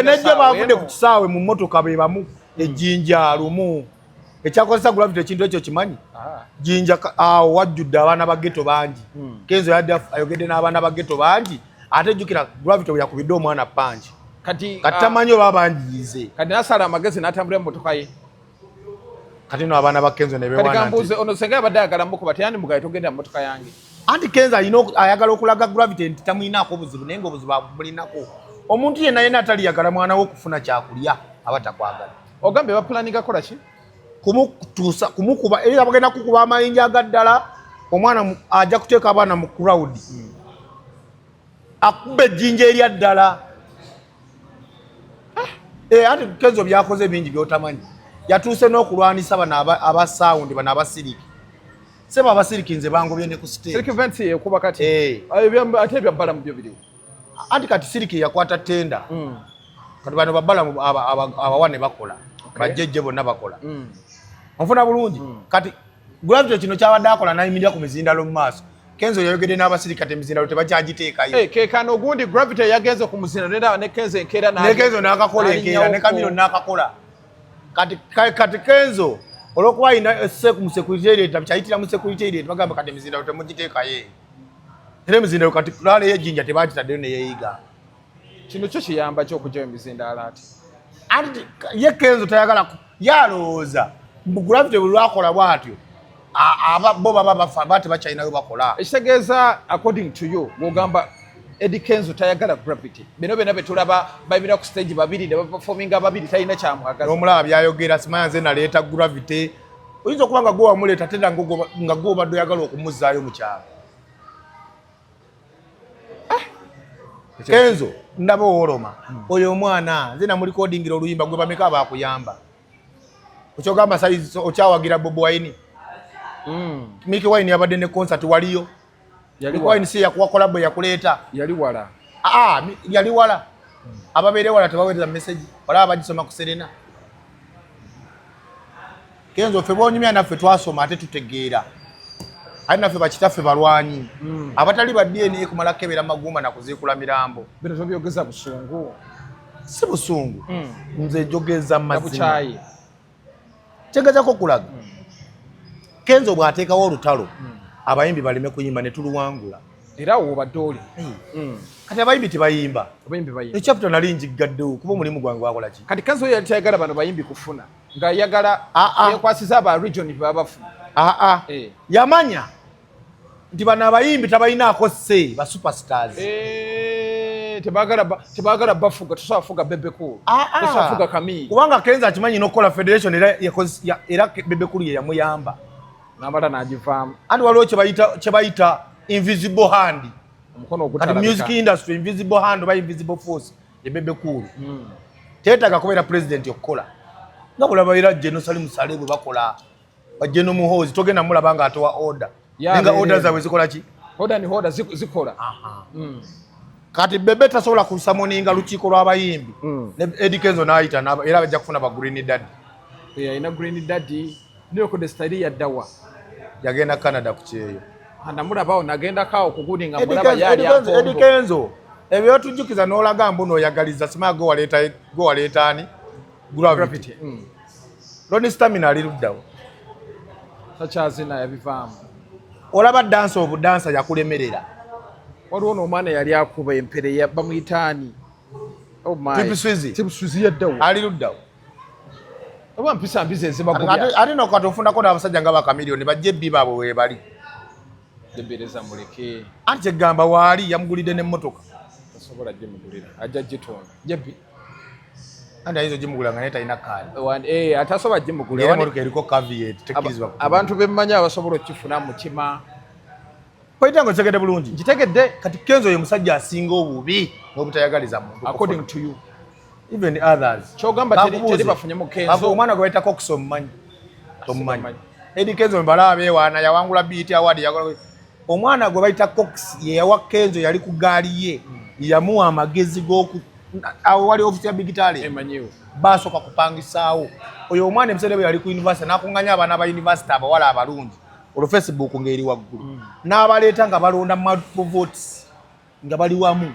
nejjo bavudde ku kisaawe mu mmotoka be bamu ejjinja lumu ekyakozesa Gravity ekintu ekyo kimanyi jjinja awo wajjudde abaana ba ghetto bangi Kenzo yadde ayogedde n'abaana ba ghetto bangi ate jjukira Gravity bwe yakubidde omwana panji kati tamanyi oba banjiyize kati nasala amagezi n'atambula emmotoka ye kati no abaana ba Kenzo ne bewana kati kambuuze ono senga yabadde ayagala mukuba teyandi mugaye togenda mu mmotoka yange anti Kenzo ayagala okulaga Gravity nti tamuyinaako obuzibu naye ng'obuzibu abulinako omuntu yenna ataliyagala mwana we okufuna kyakulya aba takwagala ogambe bapulaninga kola ki kumukuba era bagenda kukuba amayinja agaddala omwana ajja kuteeka abaana mu crowd akubba ejjinja erya ddala anti Kenzo byakoze bingi byotamanyi yatuuse n'okulwanisa bano abasawundi bano abasiriki seba abasiriki nze bangobye ne ku stage siriki events yekuba kati ate ebyabbala mu byo biriwo anti kati siriki yakwata tenda kati bano babbala abawane bakola bajjejje bonna bakola onfuna bulungi kati Gravity kino kyabadde akola nayimirira ku mizindalo mu maaso Kenzo yayogedde n'abasiriki kati emizindalo tebakyagiteekayo kekano ogundi Gravity yagenze ku muzindalo era ne Kenzo enkeera ne Kenzo n'akakola enkeera ne Kamiro n'akakola kati Kenzo olwokuba ayina mu security area kyayitira mu security area bagamba kati emizindalo temugiteekayo era emizindalo kati lwala ey'ejjinja tebaagitaddeyo ne yeeyiga kino kyo kiyamba ky'okugyayo emizindalo ati anti ye Kenzo tayagala yalowooza Gravity bwe lwakola bw'atyo bo baba bafa bate bakyalinayo bakola ekitegeeza according to you bw'ogamba Eddie Kenzo tayagala Gravity bino byonna bye tulaba bayimira ku stage babiri ne baperforminga babiri talina kyamwagaza n'omulaba byayogera simanya nze naleeta Gravity oyinza okuba nga gwe wamuleeta tenda nga gwe obadde oyagala okumuzzaayo mu kyalo Kenzo ndaba oworoma oyo omwana nze namulikodingira oluyimba gwe bameka bakuyamba okyogamba sayizi okyawagira Bobi Wine Mickey Wine yabadde ne concert waliyo Mickey Wine si yakuwa collab yakuleeta yali wala yali wala ababeere wala tebaweereza message wala abagisoma ku Serena Kenzo ffe boonyumya naffe twasoma ate tutegeera ate naffe bakitaffe balwanyi abatali ba DNA kumala kebera magumba na kuziikula mirambo bino tobyogeza busungu si busungu nze njogeza mazima kyegezako kulaga Kenzo bw'ateekawo olutalo abayimbi baleme kuyimba ne tuluwangula era wobadde oli kati abayimbi tebayimba ekyapita nali njiggaddewo kuba omulimu gwange gwakola ki kati Kenzo yali tayagala bano bayimbi kufuna ng'ayagala yekwasiza aba region babafuna yamanya nti bano abayimbi tabalinaako se ba superstars tebagala bafuga tosafuga Bebe Cool tosafuga Kamiiri kubanga Kenzo akimanyi n'okukola federation era Bebe Cool ye yamuyamba n'amala n'agivaamu anti waliwo kye bayita invisible hand kati music industry invisible hand oba invisible force ye Bebe Cool teetaaga kubeera president okukola nga bulaba era Jerusalem Musale bwe bakola bajje n'omuhoozi togenda mulaba nga atowa order nenga order zaabwe zikola ki order ni order zikola kati Bebe tasobola kusamoninga lukiiko lw'abayimbi Eddie Kenzo n'ayita era bajja kufuna ba Green Daddy ayina Green Daddy niyo kode style yaddawa yagenda Canada ku kyeyo namulabawo nagendako okugudinga mulaba yali Eddie Kenzo ebyo tujjukiza n'olaga mbu n'oyagaliza simaa gwe waleetaani Gravity Ronnie Stamina ali luddawo sakyazina yabivaamu olaba dansa obudansa yakulemerera waliwo n'omwana yali akuba empere bamuyitaani Tipswizi yaddawo ali luddawo oba mpisa mbiza ezibagubya ate nokati ofunako n'abasajja nga bakamiliyoni bajje ebbi baabwe weebali Debereza muleke. Ante gamba waali yamugulide n'emmotoka. Tasobola jemugulira. Ajja jitonda. Jebbi. Andi ayinza ogimugula nga naye talina kaadi. Atasobola jemugulira. Era emmotoka eriko caveat tekkirizibwa. Abantu bemmanyi abasobola okifuna mu kima. Poyita ng'okitegedde bulungi. Nkitegedde. Kati Kenzo ye musajja asinga obubi n'obutayagaliza muntu. According to you. Even others. Kyogamba teri bafunye mu Kenzo. Abo omwana gwe bayita Cox omumanyi. Tomumanyi. Eddie Kenzo mbalabe wana yawangula BET award yakola. Omwana gwe bayita Cox ye yawa Kenzo yali ku gaali ye. Yamuwa amagezi g'oku awo wali ofisi ya Big Tale. Emanyiwo. Basooka kupangisaawo. Oyo omwana emusere bwe yali ku university n'akunganya abaana ba university abawala abalungi. Olwo Facebook ng'eri waggulu. N'abaleeta nga balonda multiple votes nga bali wamu.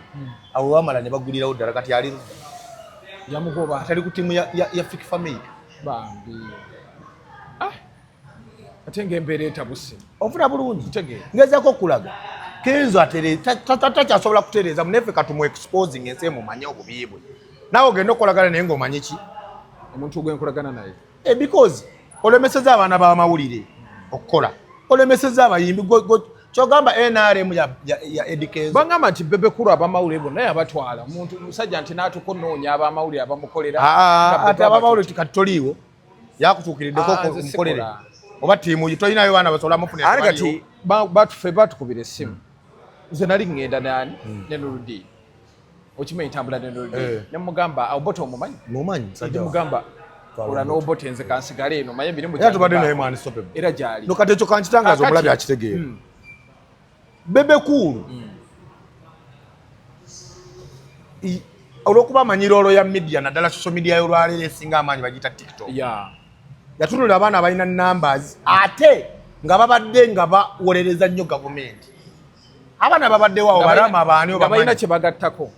Awo bamala ne baggulirawo ddala kati ali yamugoba atali ku ttiimu ya Fik Family. Bambi. Ate ng'embeera etabuse. Ofuna bulungi. Ntegeera. Ngezaako okulaga. Kenzo takyasobola kutereeza muneffe katumu exposing ensi emumanye obubi bwe. Naawe ogenda okukolagana naye ng'omanyi ki? Omuntu gwenkolagana naye. Because olemeseza abaana b'amawulire okukola. Olemeseza abayimbi kyogamba NRM ya Eddie Kenzo. Bangamba nti Bebe Cool abamawulire bonna yabatwala. Omuntu musajja nti n'atukonoonya abamawulire abamukolera. Ate abamawulire kati toliiwo yakutuukiriddeko omukolere. Oba ttiimu tolinayo baana basobola mufunira. Ate kati batufe batukubira essimu. Nze nali ngenda nani ne Nurudi. Okimanyi ntambula ne Nurudi. Ne mugamba Obote omumanyi? Mumanyi sajja. Mugamba ola n'Obote nze kansigale eno maye emirimu gyali. Tubadde naye mwani stoppable. Era gyali. No kati ekyo kankitangaza omulabi akitegeera. Bebe Cool. Olwokuba amanyirolo ya media naddala social media y'olwaleero esinga amaanyi bagiyita TikTok. Yatunula abaana abalina numbers ate nga babadde nga bawolereza nnyo gavumenti. Abaana babaddewo awo balama abaani nga balina kye bagattako.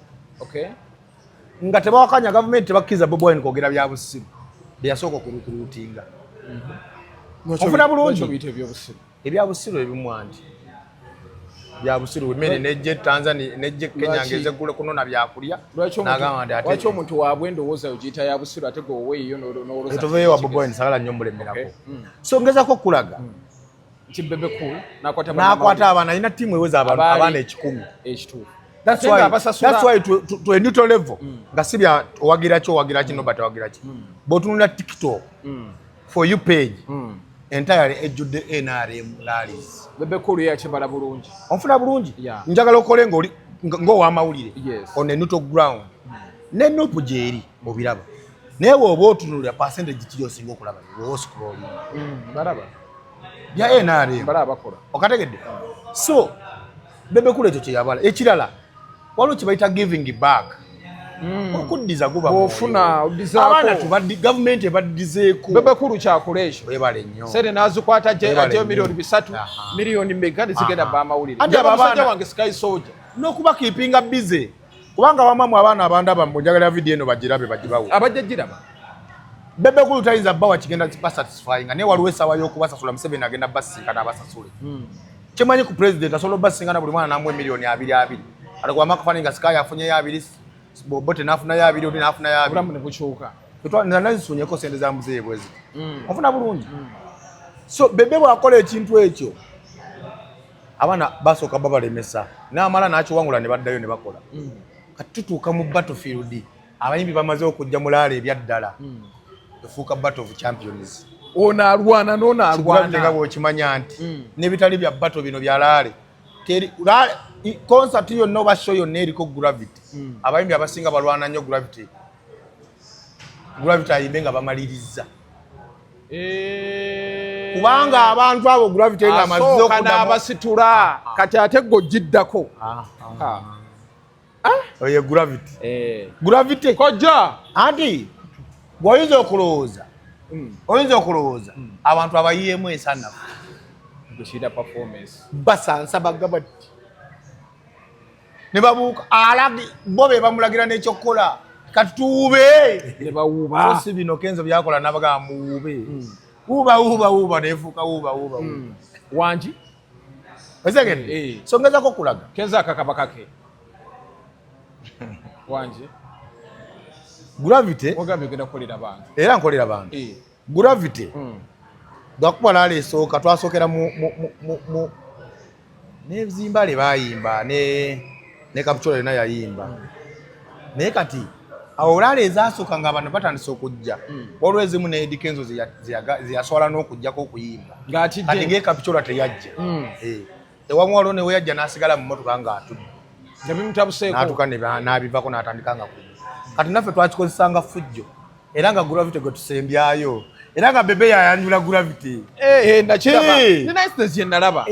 Nga tebawakanya gavumenti tebakkiriza Bobi Wine kwogera bya busiru byasooka okuluutinga. Ofuna bulungi ebya busiru ebimu anti bya busiru emmere nejje Tanzania nejje Kenya ngeze gule kunona byakulya n'agamba nti ate lwaki omuntu waabwe endowooza ogiyita ya busiru ate gweoweeyo n'olowooza etuveeyo wa Bobi Wine sagala nnyo mulemerako. So ngezako okulaga nti Bebe Cool n'akwata abaana alina ttiimu eweza abaana 1,000. Ekituufu. That's why to a neutral level nga si bya owagira ki no but owagira ki bw'otunula TikTok for you page entirely ejjudde NRM rallies. Bebe Cool yakibala bulungi. Onfuna bulungi? Njagala okole ng'ow'amawulire on a neutral ground. Ne nupu gyeri obiraba. Naye bw'oba otunulira percentage ki gy'osinga okulaba scrolling. Balaba. Bya NRM. Balaba bakola. Okategedde? So Bebe Cool ekyo kye yabala. Ekirala waliwo kye bayita giving back. Okuddiza guba ofuna oddizaako abaana tubaddi gavumenti ebaddizeeko. Bebe Cool kyakola ekyo. Webale nnyo. Sere n'azikwata ajjayo milioni 3 miliyoni mmeka zigenda b'amawulire. Ate abasajja wange Sky Soldier n'okuba kiipinga bize kubanga bamamu abaana abandaba mbunjagala vidiyo eno bagirabe bagibawe. Abajja giraba. Bebe Cool tayinza bbawa kigenda basatisfying naye waliwo essaawa y'okubasasula Museveni agenda basinkana abasasule. Kimanyi ku president asobola obbasinkana buli mwana n'amuwa miliyoni 2 alikuwa makafani nga Sky afunyeyo 2 Bobote n'afunayo 2 odi n'afunayo 2 obulamu ne bukyuka. Nazisunyeko sente za muzeeyi bwezi. Ofuna bulungi. So Bebe bw'akola ekintu ekyo abaana basooka babalemesa n'amala n'akiwangula ne baddayo ne bakola. Kati tutuuka mu battlefield abayimbi bamaze okujja mu laala ebyaddala efuuka battle of champions. Ono alwana n'ono alwana. Nga bw'okimanya nti n'ebitali bya battle bino bya laale concert yonna oba show yonna eriko Gravity. Abayimbi abasinga balwana nnyo Gravity ayimbe nga bamaliriza. Kubanga abantu abo Gravity nga amazizo okuddamu abasitula kati ate g'ogiddako. Oye Gravity kojja anti bw'oyinza okulowooza abantu abayiyeemu esanafu basansa bagaba ne babuuka alagi bo be bamulagira n'ekyokukola kati tuube ne bawuuba. Si bino Kenzo byakola n'abagamba muwuube wuuba neefuuka wuuba wangi ezegedde. So ngezako okulaga Kenzo akakaba kake wangi Gravity ogambye ogenda kukolera bantu era nkolera bantu. Gravity bwakuba laala esooka twasookera Zimbale bayimba ne Kapcholo yona yayimba. Naye kati awo olala ezasooka nga abantu batandise okujja. Waliwo ezimu ne Eddie Kenzo ziyaswala n'okujjako okuyimba. Kati ng'e Kapcholo teyajja. Ewamu waliwo ne we yajja n'asigala mu mmotoka ng'atudde. N'atuuka n'abivako n'atandika nga kuba. Kati naffe twakikozesanga fujjo. Era nga Gravity gwe tusembyayo. Era nga Bebe yayanjula Gravity. Nakiraba. Nina instance ye nalaba.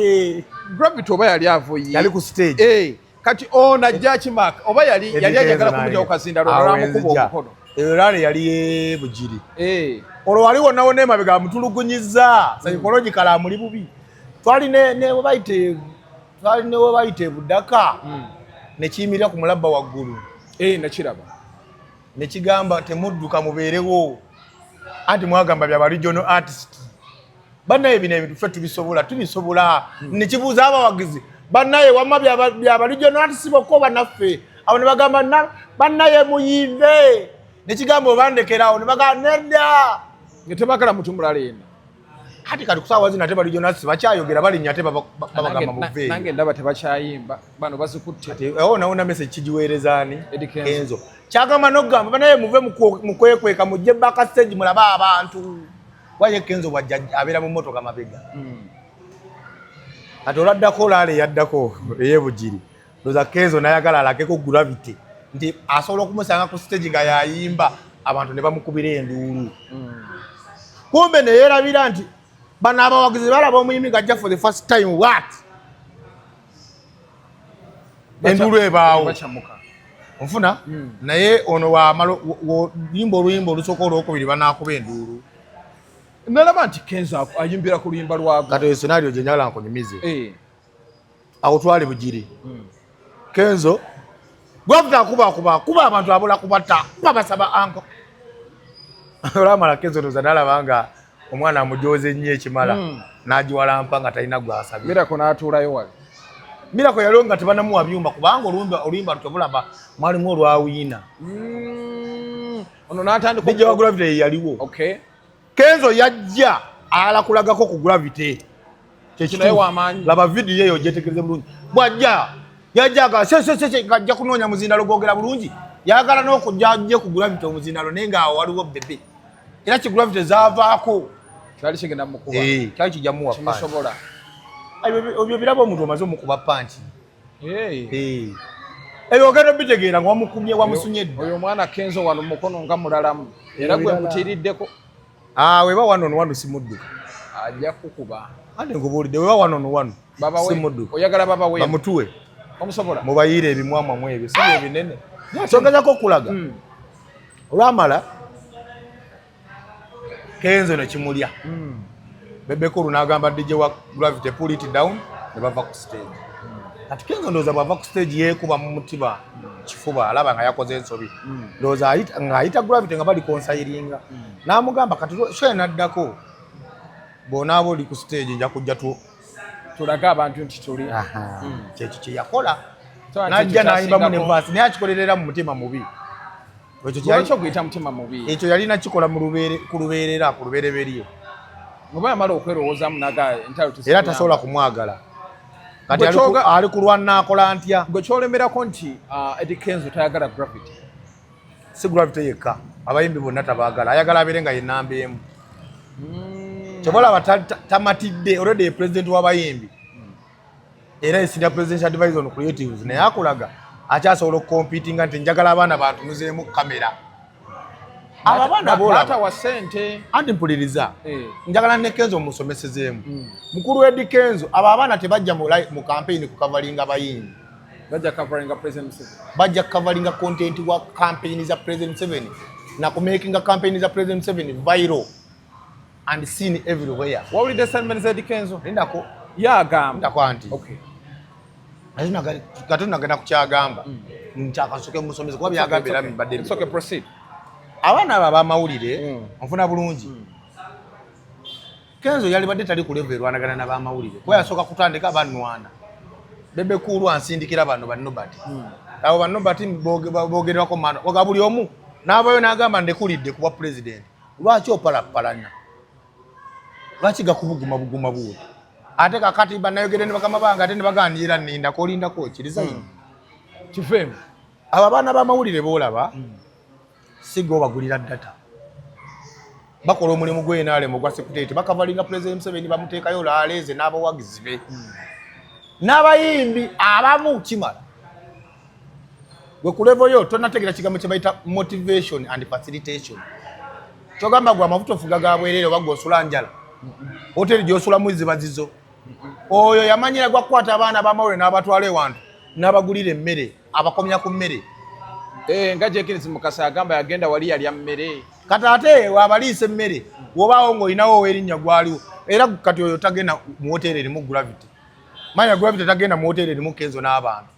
Gravity oba yali avoye. Yali ku stage. Kati ona Judge Mark oba yali ajagala kumujja okazindalo n'amukuba omukono. Olale yali Bugiri. Olwo wali wonna emabega amutulugunyizza. Psychological amuli bubi. Twali ne we bayite Budaka. Ne kiyimirira ku mulabba waggulu. Nakiraba. Ne kigamba temudduka mubeerewo. Anti mwagamba bya regional artist. Bannaye bino ebintu ffe tubisobola. Ne kibuuza abawagizi. Bannaye wamma bya regional artist bokko naffe. Abo ne bagamba bannaye muyive. Ne kigamba obandekerawo ne bagamba nedda. Ngetebagala mutumulala eno. Hati kati kusaawa zina teba regional artist bakyayogera balinnya teba bagamba muve. Nange ndaba tebakyayimba. Bano bazikutte. Naona message kijiweerezaani Kenzo. Kyagamba n'okugamba banaye muve mukwekweka mujje baka stage mulaba abantu. Waye Kenzo bwajja abeera mu mmotoka mabega. Kati oladdako olale yaddako ey'Ebugiri. Ndoza Kenzo n'ayagala alakeko Gravity. Nti asobola okumusanga ku stage nga yayimba abantu ne bamukubira enduulu. Kumbe ne yeerabira nti bano abawagizi balaba omuyimbi ng'ajja for the first time what? Enduulu ebaawo. Nfuna naye ono limba oluyimba olusooka olwokubiri banaakuba enduulu. Nalaba nti Kenzo ayimbira ku luyimba lwago. Kati scenario gye njagala nkonyumize. Awo twali Bugiri. Kenzo Gravity akuba abantu abola kubata babasaba anko. Olamala Kenzo ndoza nalaba nga omwana amujoze nnyo ekimala n'agiwalampa nga talina gwasabye. Mirako n'atuulayo wali. Mirako yaliwo nga tebanamuwa byumba kubanga oluyimba lutobulaba mwalimu olwawiina. Ono n'atandika DJ wa Gravity yaliwo. Kenzo yajja alakulagako ku Gravity. Kyekinaye w'amaanyi. Laba video eyo gyetegereze bulungi. Bw'ajja yajjaga ng'ajja kunoonya muzindalo gwogera bulungi. Yagala n'okujja ajje ku Gravity omuzindalo naye ng'awo waliwo Bebe. Era ki Gravity zaavaako. Kyali kigenda mukuba. Kyali kijja muwa panchi. Kimusobola. Obyo biraba omuntu omaze omukuba panchi. Ebyo ogenda bitegeera nga wamukumye wamusunyedde. Oyo omwana Kenzo wano mukono nga mulalamu. Era gwe mutiiriddeko. Weba wano simudduka. Ajja kukuba. Ate ngubuulidde weba wano simudduka. Oyagala baba we. Bamutuwe. Omusobola. Mubayiire ebimwamwa mu ebyo si ebinene. Kyongezako okulaga. Olwamala Kenzo ne kimulya. Bebe Kulu n'agamba DJ wa Gravity pull it down ne bava ku stage. Kati Kenzo ndowooza bw'ava ku stage yeekuba mu mutima kifuba alaba nga yakoze ensobi. Ndowooza ng'ayita Gravity nga bali konsayiringa. N'amugamba kati shoye n'addako bw'onaaba oli ku stage nja kujja tulaga abantu nti tuli. Kyekyo kye yakola. N'ajja n'ayimbamu ne vaasi naye akikolerera mu mutima mubi. Lwaki oguyita mutima mubi? Ekyo yalina kikola ku lubereberye. Oba yamala okwerowoozaamu naga entalo era tasobola kumwagala. Kati ali kulwana akola ntya? Gwe kyolemerako nti Eddie Kenzo tayagala Gravity. Si Gravity yekka. Abayimbi bonna tabaagala. Ayagala abeere nga ye nnamba emu. Kyobalaba tamatidde already ye president w'abayimbi. Era ye senior presidential advisor on creatives naye akulaga akyasobola okukompitinga nti njagala abaana bantunuzeemu kamera. Abaana boolaba wa ssente. Anti mpuliriza. Njagala ne Kenzo musomesezeemu. Mukulu Eddie Kenzo abo abaana tebajja mu campaign kukavalinga bayimbi. Bajja coveringa President Museveni. Bajja coveringa content wa campaign za President Museveni na kumakinga campaign za President Museveni viral and seen everywhere. Wawulidde statement za Eddie Kenzo? Ndako. Yagamba. Ndako anti. Okay. Kati nagenda kukyagamba. Nkyakasuke musomeze kuba byagambira mbadde. It's okay, proceed. Abaana abo ab'amawulire nfuna bulungi. Kenzo yali badde tali ku level erwanagana n'ab'amawulire. Kuba yasooka kutandika bannwana. Bebe Kulu ansindikira bano bannobati. Abo bannobati boogererako mano. Oga buli omu n'avayo n'agamba ndekulidde kuba president. Lwaki opalapalanya? Lwaki gakubuguma buwe? ate kakati banayogere ne bakama banga ate ne baganira ninda kolinda ko kirizayi kifemu aba bana ba mawulire bolaba sigo bagulira data bakola omulimu gwenale mu gwa security bakavalinga president Museveni bamuteekayo laaleze n'abawagizi be n'abayimbi abamu kimala gwe kulevoyo tonategera kigambo kye bayita motivation and facilitation kyogamba gwe amafuta ofuga ga bwerere oba gw'osula njala hoteli gy'osula mu zibazizo oyo yamanyira gwakwata abaana b'amawulire n'abatwala ewantu n'abagulira emmere abakomya ku mmere nga Jenkins Mukasa agamba yagenda wali yalya mmere kati ate wabaliisa emmere wobaawo ng'olinawo ow'erinnya gwaliwo era kati oyo tagenda mu hoteli erimu gravity manya gravity tagenda mu hoteli erimu Kenzo n'abantu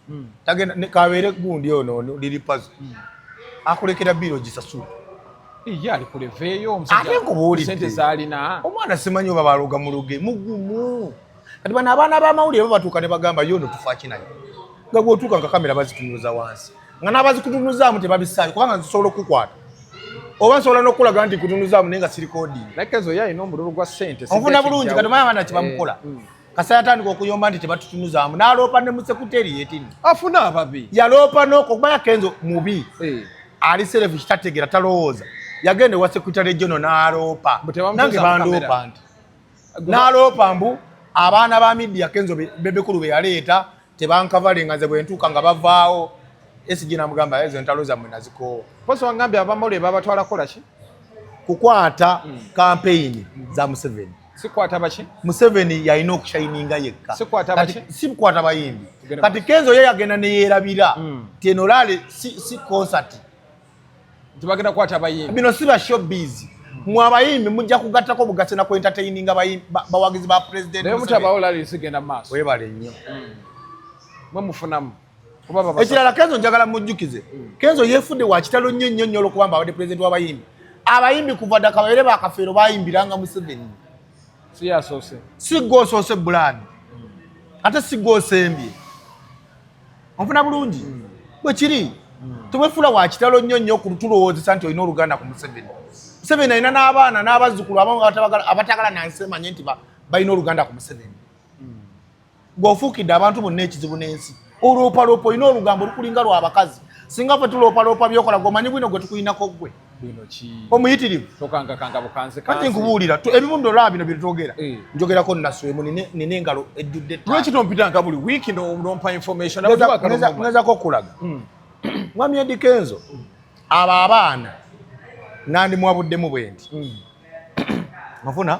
tagenda kabeere gundi ono liri pazo akulekera biro gisasula iya alikuleveeyo ate nkubuulidde sente zaalina omwana simanyi oba baloga muluge mugumu kati bano abaana b'amawulire babatuuka ne bagamba yono tufa kinayo nga bw'otuuka nga kamera bazitunuza wansi nga n'abazikutunuzaamu tebabisaayo kubanga nzisobola okukwata oba nsobola n'okulaga nti kutunuzaamu naye nga sirikoodi nakezo yalina omululu gwa ssente onfuna bulungi kati omanya abaana kyebamukola kasa yatandika okuyomba nti tebatutunuzaamu n'aloopa ne mu sekuteri afuna ababi yaloopa n'okubaya Kenzo mubi ali serefu kitategeera talowooza yagenda ewa sekutari jono n'aloopa nange bandoopa nti n'aloopa mbu abaana ba midia Kenzo bebekulu be yaleeta tebankavalinga nze bwe ntuuka nga bavaawo esigi namugamba ezo entalo zammwe nazikoowa poso wangambye abamawulire babatwala kola ki kukwata campaign za Museveni sikwata baki Museveni yalina okushayininga yekka sikwata baki si kukwata bayimbi kati Kenzo ye yagenda ne yeerabira tenolale si concert tibagenda kwata bayimbi bino si ba showbiz mu abayimbi mujja kugattako bugatse na ku entertaininga bawagizi ba president naye mutabaolali sigenda maaso webale nnyo mwe mufunamu ekirala Kenzo njagala mujjukize Kenzo yeefudde wa kitalo nnyo nnyo nnyo olwokubamba abadde president w'abayimbi abayimbi kuva ddaka babeere bakafeero bayimbiranga Museveni siyasoose si gwosoose bulani ate si gwosembye onfuna bulungi bwe kiri tubwefula wa kitalo nnyo nnyo tulowoozesa nti olina oluganda ku Museveni Museveni alina n'abaana n'abazzukulu abamu abatagala nansi emanye nti balina oluganda ku Museveni bw'ofuukidde abantu bonna ekizibu n'ensi oloopaloopa olina olugambo lukulinga lw'abakazi singa ffe tuloopaloopa byokola gwomanyi bwino gwe tukulinako gwe omuyitirivu tokangakanga bukanze kati nkubuulira ebibundo laba bino byetwogera njogerako nnaswemu nina engalo ejjudde lwaki tompitanga buli wiiki nompa information ngezako okulaga mwami Eddy Kenzo abo abaana nandimuwabuddemu bwe nti mufuna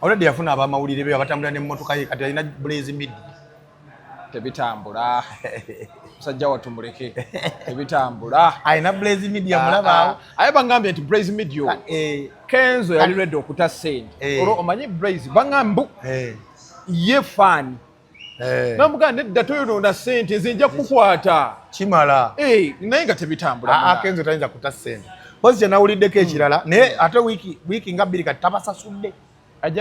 already yafuna abamawulire be abatambula n'emmotoka ye kati alina Blaze Media tebitambula musajja watumuleke tebitambula alina Blaze Media mulabaawo aye bangambye nti Blaze Media Kenzo yali ready okuta ssente olwo omanyi Blaze bangambu ye fan namugaa nedda toyonoona ssente nze nja kukwata kimala naye nga tebitambula Kenzo tayinza kuta ssente pozi kyenawuliddeko ekirala naye ate wiiki nga bbiri kati tabasasudde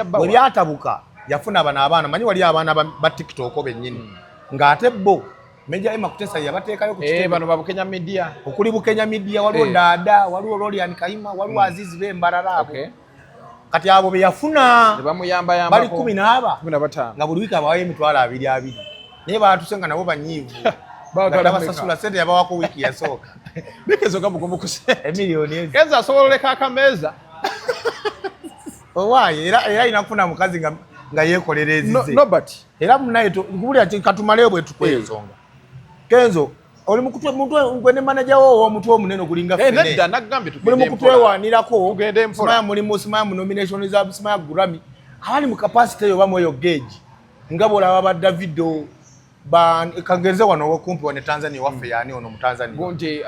bwe byatabuka yafuna bano abaana manyi wali abaana ba TikTok bennyini ng'ate bo Meja Emma Kutesa yabateekayo ku kitebe bano ba Bukenya Media okuli Bukenya Media waliwo Dada waliwo Lolian Kayima waliwo Azizi b'embalala abo kati abo be yafuna bamuyamba bali 15 nga buli wiiki abawayo emitwalo 2 naye baatusenga nabo banyiivu basasula sente yabawako wiiki yasooka Kezo gamugomukuse emiliyoni ezo Kenzo asobola oleka akameeza owaaye era inakufuna mukazi nga yeekolera ezize Nobert era munaye nkubulira katumaleyo bwe tukwezonga Kenzo oli mukutwe ne manager wo omutwe omunene ogulinga fene nedda nagambye tugende muli mukutwewanirako tugende mpola simaya mulimu simaya mu nomination za simaya Grammy abali mu capacity yo bamweyo gauge nga bolaba ba Davido kangeze wano okumpi wane Tanzania waffe yani ono mu Tanzania gonje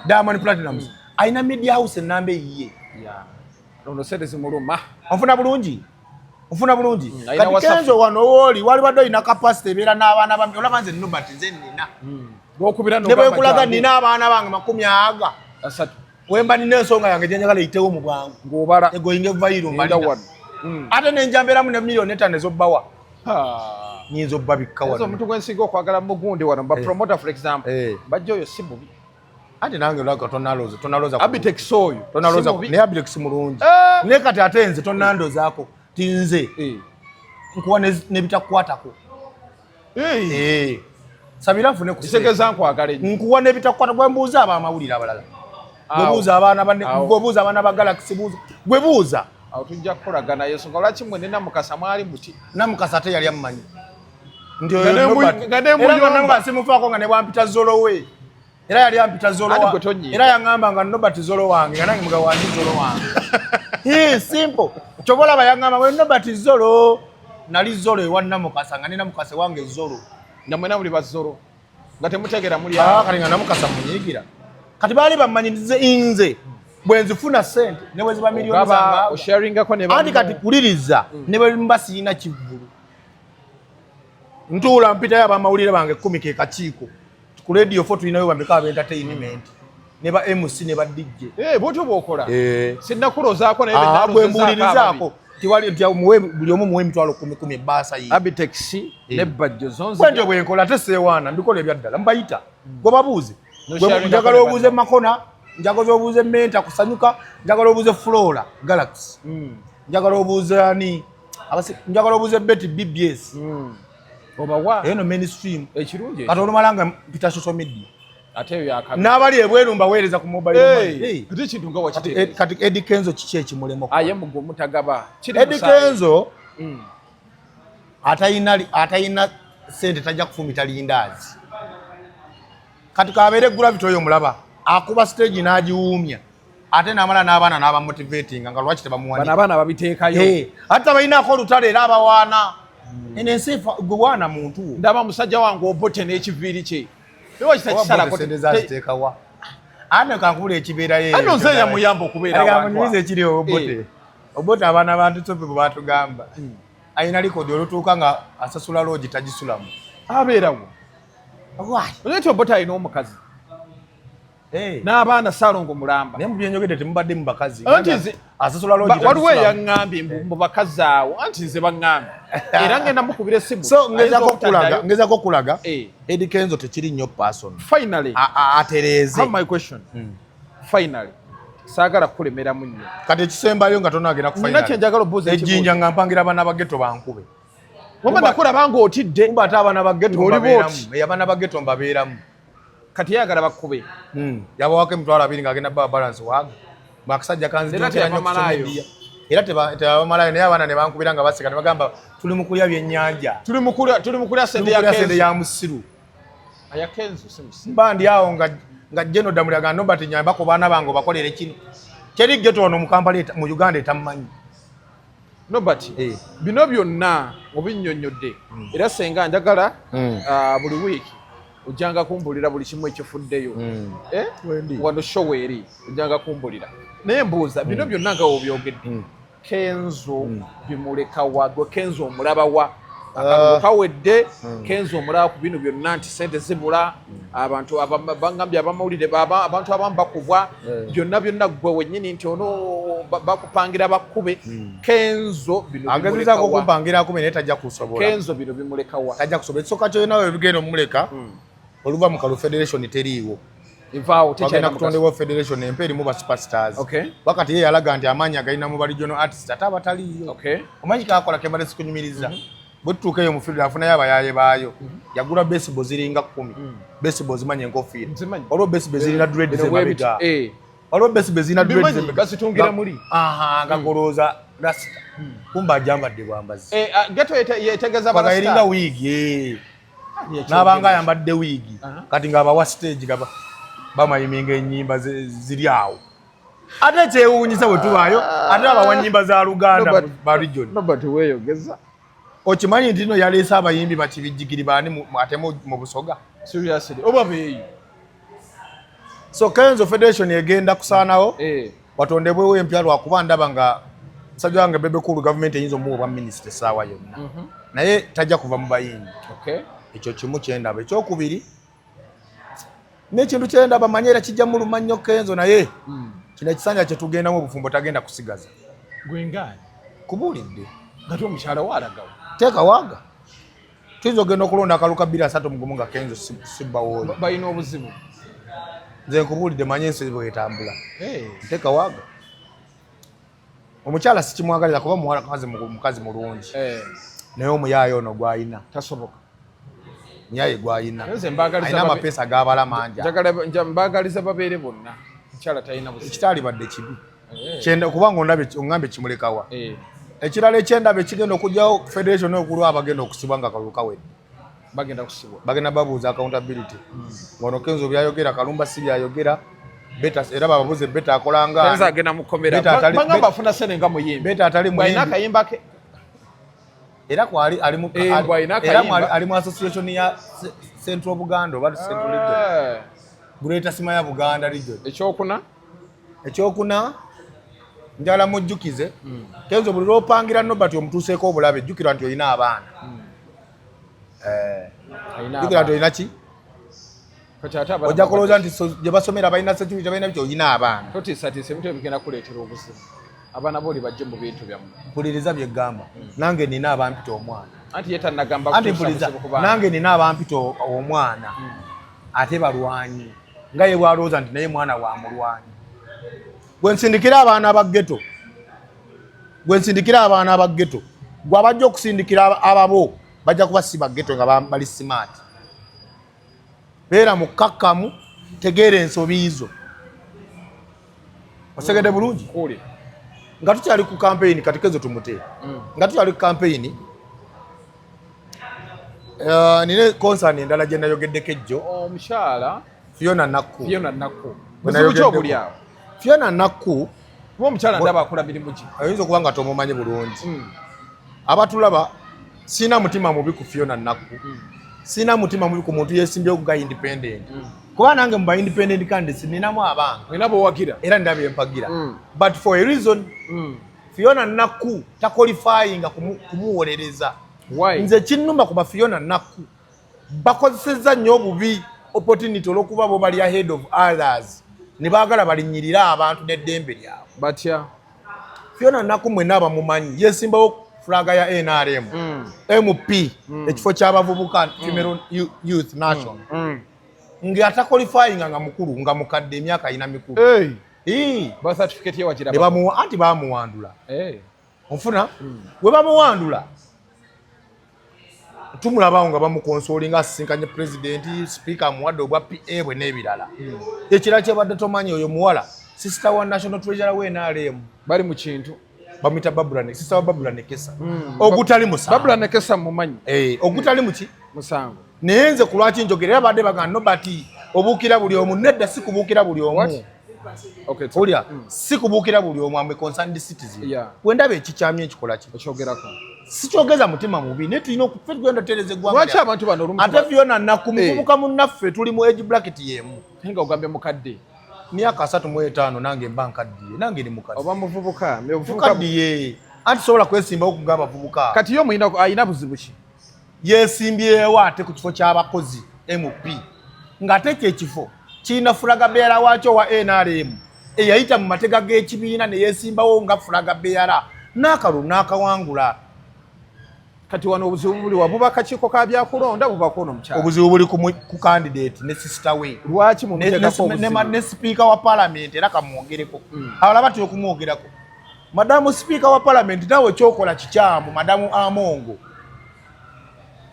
Diamond Platinum aina media house enambe yiye ono sede zimuluma ofuna bulungi kati Kenzo wano woli wali baddo ina capacity ebera n'abaana bambi olabanze Nobert nze nina gokubira no baba kulaga nina abaana bange 10 asatu wemba nina ensonga yange gyenjagala itewo mu bwangu ngobala egoyinge vairo mbalida ate nenjambera mu ne million 5 ezobbawa nyinzo babika wano omuntu gwensigo okwagala mugundi wano ba promoter for example bajjoyo sibubi ate nange lwaka tonaloza Abitex oyo tonaloza ne Abitex mulungi ne kati atenze tonando zako tinze nkuwa ne bitakwatako sabira nfune kusegeza nkwagala nkuwa ne bitakwata gwe mbuuza abamawulire abalala gwe buuza abaana ba Galaxy buuza gwe buuza awo tujja kukolagana yensonga lwaki mwe ne Namukasa mwali muti Namukasa ate yali amumanyi nti oyo simufaako nga ne bwampita zolo we era yali ampita zolo era yaŋŋamba nga Nobert zolo wange nga nange mugawandi zolo wange simple kyobolaba yaŋŋamba we Nobert zolo nali zolo ewa Namukasa nga ne Namukasa wange zolo nga mwena muli bazolo nga temutegera muli kati nga Namukasa munyiigira kati baali bamanyirize inze bwe nzifuna ssente ne bwe ziba miliyoni zange kati kuliriza ne bwe mba sirina kivvulu ntuula mpitayo abamawulire bange 10 ke kakiiko ku radio 4 tulinayo bambeka aba entertainment ne ba MC ne ba DJ bwotyo bwokola sinnakulozaako naye bwe mbulirizaako tiwali muwe buli omu muwe emitwalo 10 baasa yi Abitex ne bajjo zonze bwenjo bwenkola ate seewaana mbikola ebyaddala mbayita gwe babuuze njagala obuuze Makona njagala obuuze Menta kusanyuka njagala obuuze Flora Galaxy njagala obuuze ani njagala obuuze Betty BBS obawa eno mainstream ekirungi kati olumalanga mpita social media ate yo yakabi n'abali ebweru mbaweereza ku mobile kati kintu nga wakite kati Eddie Kenzo kiki ekimulemo aye mugo mutagaba Eddie Kenzo atayina sente tajja kufumita lindaazi kati kabeere gravity oyo mulaba akuba stage n'agiwuumya ate n'amala n'abaana n'abamotivating nga lwaki tebamuwani abaana babiteekayo ate bayinaako olutale era abawaana enensifa gwe waana muntu ndaba musajja wange Obote n'ekiviiri kye ziteekawa ane kankubula ekibeerayo ano nze yamuyamba okubeera wange ekiri Obote Obote abaana bantu tope bwe batugamba ayina likodi olutuuka nga asasula loogi tagisulamu abeerawo olwekyo Obote alina omukazi n'abaana Saalongo mulamba naye mu byenjogedde temubadde mu bakazi asasula loogi waliwo eyaŋŋambye mu bakazi awo anti nze baŋŋambye era ngenda mukubira essimu so ngezako okulaga Eddie Kenzo tekiri nnyo person finally atereeze have my question finally saagala kukulemeramu nnyo kati ekisembayo nga tonagenda ku nina kyenjagala obuuza ejjinja nga mpangira abaana ba ghetto bankube waba nakulaba nga otidde kuba ate abaana ba ghetto mbabeeramu abaana ba ghetto mbabeeramu kati yagala bakkube yabawako emitwalo 2 ng'agenda baba balance waaga bakasajja kanzitotera nnyo kusomedia era tebamalayo naye abaana ne bankubira nga baseka ne bagamba tuli mu kulya byennyanja tuli mu kulya sente ya musiru aya Kenzo simusi mba ndi awo nga Jeno Damuli agamba Nobert nyamba ku baana bange bakolere kino teri ghetto ono mu Kampala mu Uganda etammanyi Nobert bino byonna obinnyonnyodde era senga njagala buli wiiki ojjanga kumbulira buli kimu ekifuddeyo wano show eri ojjanga kumbulira naye mbuuza bino byonna nga obyogedde Kenzo bimulekawa gwe Kenzo omulabawa akalulu kawedde Kenzo omulaba ku bino byonna nti sente zibula abantu bangambye abamawulire abantu abamu bakubwa byonna gwe wennyini nti ono bakupangira bakkube Kenzo bino agezezako kumpangira akube naye tajja kusobola Kenzo bino bimulekawa tajja kusobola ekisooka kyo nawe bigenda omuleka oluva mu kalu federation teriiwo wagenda kutondebwa federation empa erimu ba superstars wakati ye yalaga nti amaanyi agalina mu regional artist ate abataliiyo omanyi kakola kembale sikunyumiriza bwe tutuuka eyo mu field afunayo abayaye baayo yagula baseball ziringa 10 baseball zimanye enkofiira olwo baseball zirina dread zemabega olwo baseball zirina dread zemabega nga golooza rasta kumba ajambadde bwambazi geto yetegeza barasta eringa wigi n'abanga ayambadde wiigi kati ng'abawa stage bamayiminga ennyimba ziri awo ate kyewuunyisa bwe tubaayo ate abawa nnyimba za Luganda ba region Nobert weeyogeza okimanyi nti no yaleese abayimbi bakibijjigiri baani ate mu Busoga seriously oba beeyo so Kenzo federation egenda kusaanawo watondebwewo empya lwakuba ndaba nga musajja wange Bebe Cool government eyinza omuwa obwa minisita essaawa yonna naye tajja kuva mu bayimbi ekyo kimu kyendaba ekyokubiri n'ekintu kyendaba manye era kijja mu lumannyo Kenzo naye kino ekisanja kye tugendamu obufumbo tagenda kusigaza gwengaani kubuulidde nga ti omukyala waalagawo teeka waaga tuyinza ogenda okulonda akaluka 2-3 mugumu nga Kenzo sibbawooli balina obuzibu nze nkubuulidde manye ensi bwetambula teeka waaga omukyala sikimwagalira kuba mukazi mulungi naye omuyaaye ono gwayina tasoboka muyaaye gwayina Nze mbagaliza ayina amapeesa gabala manja mbagaliza babeere bonna mukyala talina busi ekitalibadde kibi kyenda kubanga ongambe kimulekawa ekirala ekyendaba ekigenda okujjawo federation okulwa abagenda okusibwa nga kalulu kawedde bagenda kusibwa bagenda babuuza accountability ngono Kenzo byayogera Kalumba si byayogera beta era babuuze beta akolanga Kenzo agenda mukomera bagamba afuna sene nga muyimbi beta atali muyimbi bayina kayimba ke era kwali ali mu association ya Central Buganda oba Central Region Greater Sima ya Buganda region ekyokuna njala mujjukize Kenzo buli lwopangira nobati omutuuseeko obulabe jjukira nti olina abaana jjukira nti olina ki ojja kulowooza nti gye basomera balina security balina biki olina abaana totiisatiisa ebintu ebigenda kuleetera obuzibu abaana booli bajje mu bintu byammwe mpuliriza byeggamba nange nina abampita omwana anti ye tannagamba nange nina abampita omwana ate balwanyi nga ye bwalowooza nti naye mwana wa mulwanyi gwe nsindikira abaana aba ghetto gwe abajja okusindikira ababo bajja kuba si ba ghetto nga bali smart beera mukakkamu tegeera ensobi zo osegede bulungi nga tukyali ku campaign kati Kenzo tumute nga tukyali ku campaign nine concern endala gye nayogeddeko ejjo omukyala Fiona Nakku Fiona Nakku omukyala ndaba akola mirimu ki ayinza okuba nga tomumanyi bulungi abatulaba sina mutima mubi ku Fiona Nakku sina mutima mubi ku muntu yesimbye okuga independent kuba nange mu ba independent candidates ninamu abange nina bowagira era ndabye empagira but for a reason Fiona Nakku taqualifying kumuwolereza nze kinnuma kuba Fiona Nakku bakozesezza nnyo obubi opportunity olw'okuba bo bali ahead of others ne baagala balinyirira abantu n'eddembe lyabwe batya Fiona Nakku mwenna abamumanyi yesimbawo flaga ya NRM MP ekifo ky'abavubuka Female Youth Nation nga ataqualifying nga mukulu nga mukadde emyaka ina mikulu ba certificate ye wagira anti bamuwandula onfuna we bamuwandula tumulabawo nga bamukonsolinga asisinkanye president speaker muwadde obwa PA bwe n'ebirala ekirala kyebadde tomanyi oyo muwala sister wa national treasurer we NRM bali mu kintu bamita Babula sister wa Babula Nekesa ogutali musango Babula Nekesa mumanyi ogutali muki musango naye nze ku lwaki njogerera badde bagamba nobati obuukira buli omu nedda si kubuukira buli omu olya si kubuukira buli omu amwe concerned citizen wendaba ekikyamye ekikola ki ekyogerako sikyogeza mutima mubi naye tulina okugenda tereza eggwanga lwaki abantu bano olumu ate Fiona Nakku muvubuka munnaffe tuli mu age bracket yemu nga ogambye mukadde myaka 35 nange mba nkaddiye nange ni mukadde oba muvubuka mukaddiye anti sobola kwesimbawo kuga abavubuka kati yo ayina buzibu ki yesimbyewo ate ku kifo ky'abakozi MP ng'ate kyekifo kirina fulaga beera waakyo wa NRM eyayita mu matega g'ekibiina ne yeesimbawo nga fulaga beera n'akalulu n'akawangula kati wano obuzibu buli wabuba kakiiko ka byakulonda bubako ono mukyala obuzibu buli ku candidate ne sister we lwaki mumuteekako obuzibu ne speaker wa parliament era kamwogereko abalaba tuli okumwogerako madamu speaker wa parliament nawe kyokola kikyamu madamu Amongo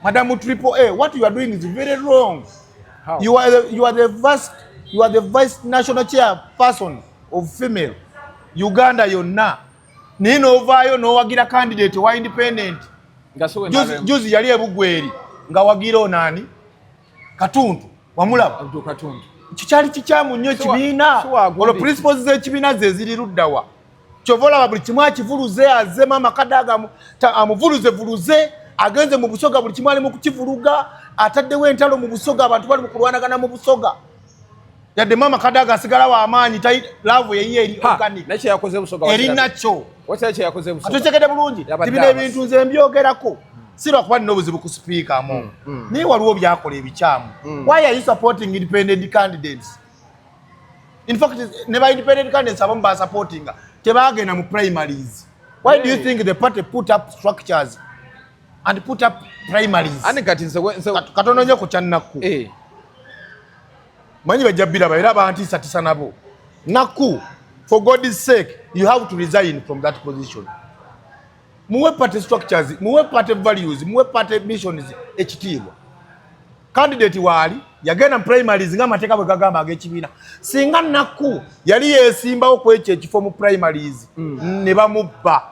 Madam Triple A, what you are doing is very wrong. How? You are the vice national chairperson of female Uganda yonna. Nino ovaayo n'owagira candidate wa independent. Juzi yali ebugweri nga wagira onani Katuntu wamulaba Abdul Katuntu. Kikyali kikyamu nnyo ekibiina olwo principles z'ekibiina ze ziri luddawa. Kyovola buli kimu akivuluze azema amakadaga amuvuluze agenze mu busoga buli kimu ali mu kukivuluga ataddewo entalo mu busoga abantu bali mu kulwanagana mu busoga yadde mama kadaga asigala wa amaanyi laavu yeyiye eri organic nakyo yakoze busoga eri nakyo wakyo yakoze busoga atutegede bulungi tibina ebintu nze mbyogerako sirwa kuba nina obuzibu ku speaker amu naye waliwo byakola ebikyamu why are you supporting independent candidates? In fact ne ba independent candidates abamu basupportinga tebagenda mu primaries. Why do you think the party put up structures and put up primaries? Ani kati katono nyo ku Nakku manyi bajabira ba era bantisatisa nabo Nakku, for God's sake, you have to resign from that position. muwe party structures, muwe party values, muwe party missions ekitiibwa. Candidate wali yagenda primaries nga amateeka bwe gagamba ag'ekibiina. Singa Nakku yali yeesimbawo ku ekyo ekifo mu primaries ne bamubba.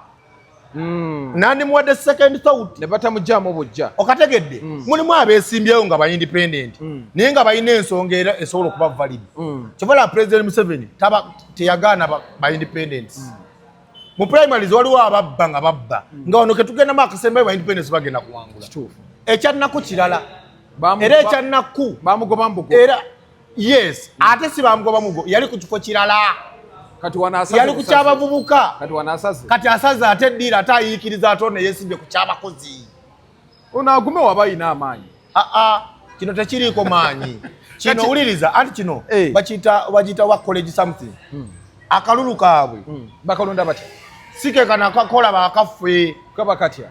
Nandi muwadde second thought ne batamugyamu bujja. Okategedde mulimu abeesimbyewo nga ba independent naye nga balina ensonga era esobola okuba valid. Kyova President Museveni teyagaana ba independents. Mu primaries waliwo ababba nga babba nga wano ke tugenda mu akasembayo ba independents bagenda kuwangula. Ekya Nakku kirala. Era ekya Nakku bamugoba mbugo. Era yes ate si bamugoba mugo yali ku kifo kirala. Kati wanasaze yali ku kyabavubuka. Kati wanasaze. Kati asaze ate eddiira ate ayiikiriza atone yeesimbye ku kyabakozi. Onaagume waba ayina amaanyi. Kino tekiriiko maanyi. Kino wuliriza anti kino bagiyita wa college something. Akalulu kaabwe bakalonda batya. Sikeka nakakola bakaffe. Kaba katya.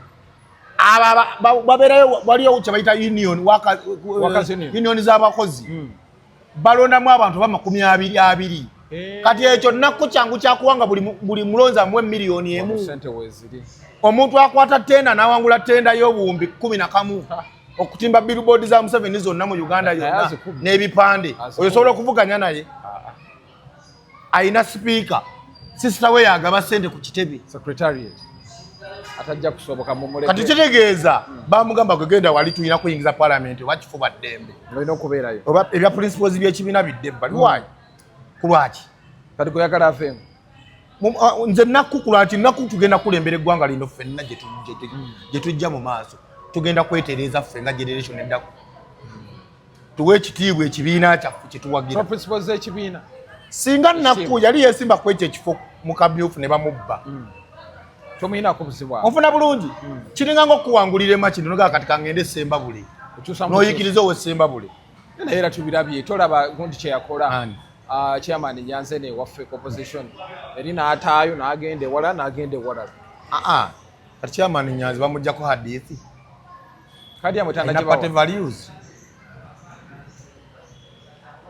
Babeerayo waliyo kye bayita union union z'abakozi. Balondamu abantu ba 220. Kati ekyo Nakku kyangu kyakuwanga buli mulonzi amuwe miliyoni emu. Omuntu akwata tenda n'awangula tenda y'obuwumbi 11 okutimba billboard za Museveni zonna mu Uganda yonna n'ebipande. Oyo osobola okuvuganya naye. Ayina speaker. Sister we yagaba sente ku kitebe. Secretariat. Atajja kusoboka mu muleke. Kati kitegeeza bamugamba kugenda wali tuyina kuyingiza parliament wakifuba ddembe. Olina okubeerayo. Oba ebya principles by'ekibiina biddebba. Lwaki? Kulwaki? Kati kuyagala afemu. Nze Nakku kulwaki Nakku tugenda kulembera eggwanga lino ffenna gye tujja mu maaso. Tugenda kwetereeza ffenna generation eddako. Tuwe ekitiibwa ekibiina kyaffe kye tuwagira. Principles z'ekibiina. Singa Nakku yali yeesimba ku ekyo ekifo mu kamyufu ne bamubba. Tomuyina kubuzibwa. Onfuna bulungi. Kiringa ng'okuwangulira emakino noga kati kangende Semba bule. N'oyikiriza owe Semba bule. Naye era tubirabye tolaba gundi kye yakola. Chairman Nyanze ne waffe opposition. Eri n'ataayo n'agende wala n'agende wala. Kati Chairman Nyanze bamuggyako hadithi. Kadi amutanda gye party values.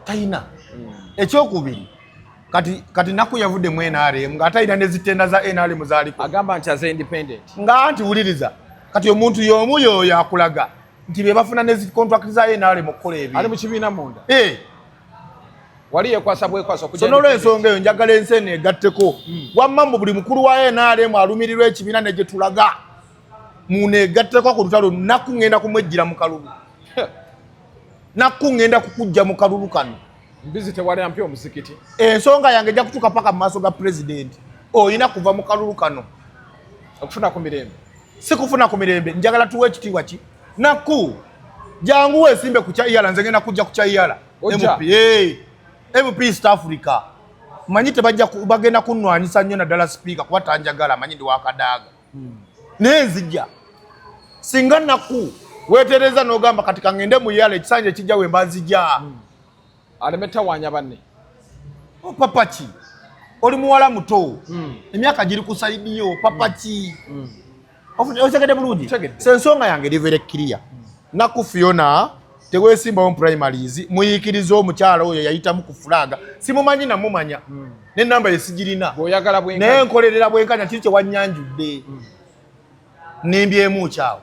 Tayina. Ekyokubiri. Kati Nakku yavudde mu NRM ng'atayina ne zitenda za NRM zaaliko. Agamba nti aze independent. Nga nti wuliriza. Kati omuntu y'omu y'oyo akulaga nti be bafuna ne contract za NRM okukola ebyo. Ali mu kibiina munda. Wali yekwasa bwekwasa okujja. So n'olw'ensonga eyo njagala ensi egatteko. Wamma mu buli mukulu wa NRM alumirirwa ekibiina ne gye tulaga. Muneegatteko ku lutalo Nakku ngenda kumwejjira mu kalulu. Nakku ngenda kukujja mu kalulu kano. Mbizi tewali ampya omuzikiti. Ensonga yange ejja kutuuka paka mu maaso ga president. Oyina kuva mu kalulu kano. Okufuna ku mirembe. Si kufuna ku mirembe. Njagala tuwe ekitiibwa ki? Nakku jangu weesimbe ku kyayala nze ngenda kujja ku kyayala. MP East Africa. Manyi bagenda kunnwanyisa nnyo naddala speaker kuba tanjagala manyi ndi wakadaaga. Naye nzijja. Singa Nakku weetereza n'ogamba kati kangende mu yala ekisanja ekijja we mbazijja. Alemeta wanya banne. Papa ki? Oli muwala muto. Emyaka giri ku side yo papa ki? Otegedde bulungi. Sensonga yange livere clear. Nakku Fiona teweesimbawo mu primaries muyiikiriza omukyala oyo yayitamu ku fulaga simumanyi namumanya n'ennamba yesigirina naye nkolerera bwenkanya kiri kye wannyanjudde nembyemu kyawo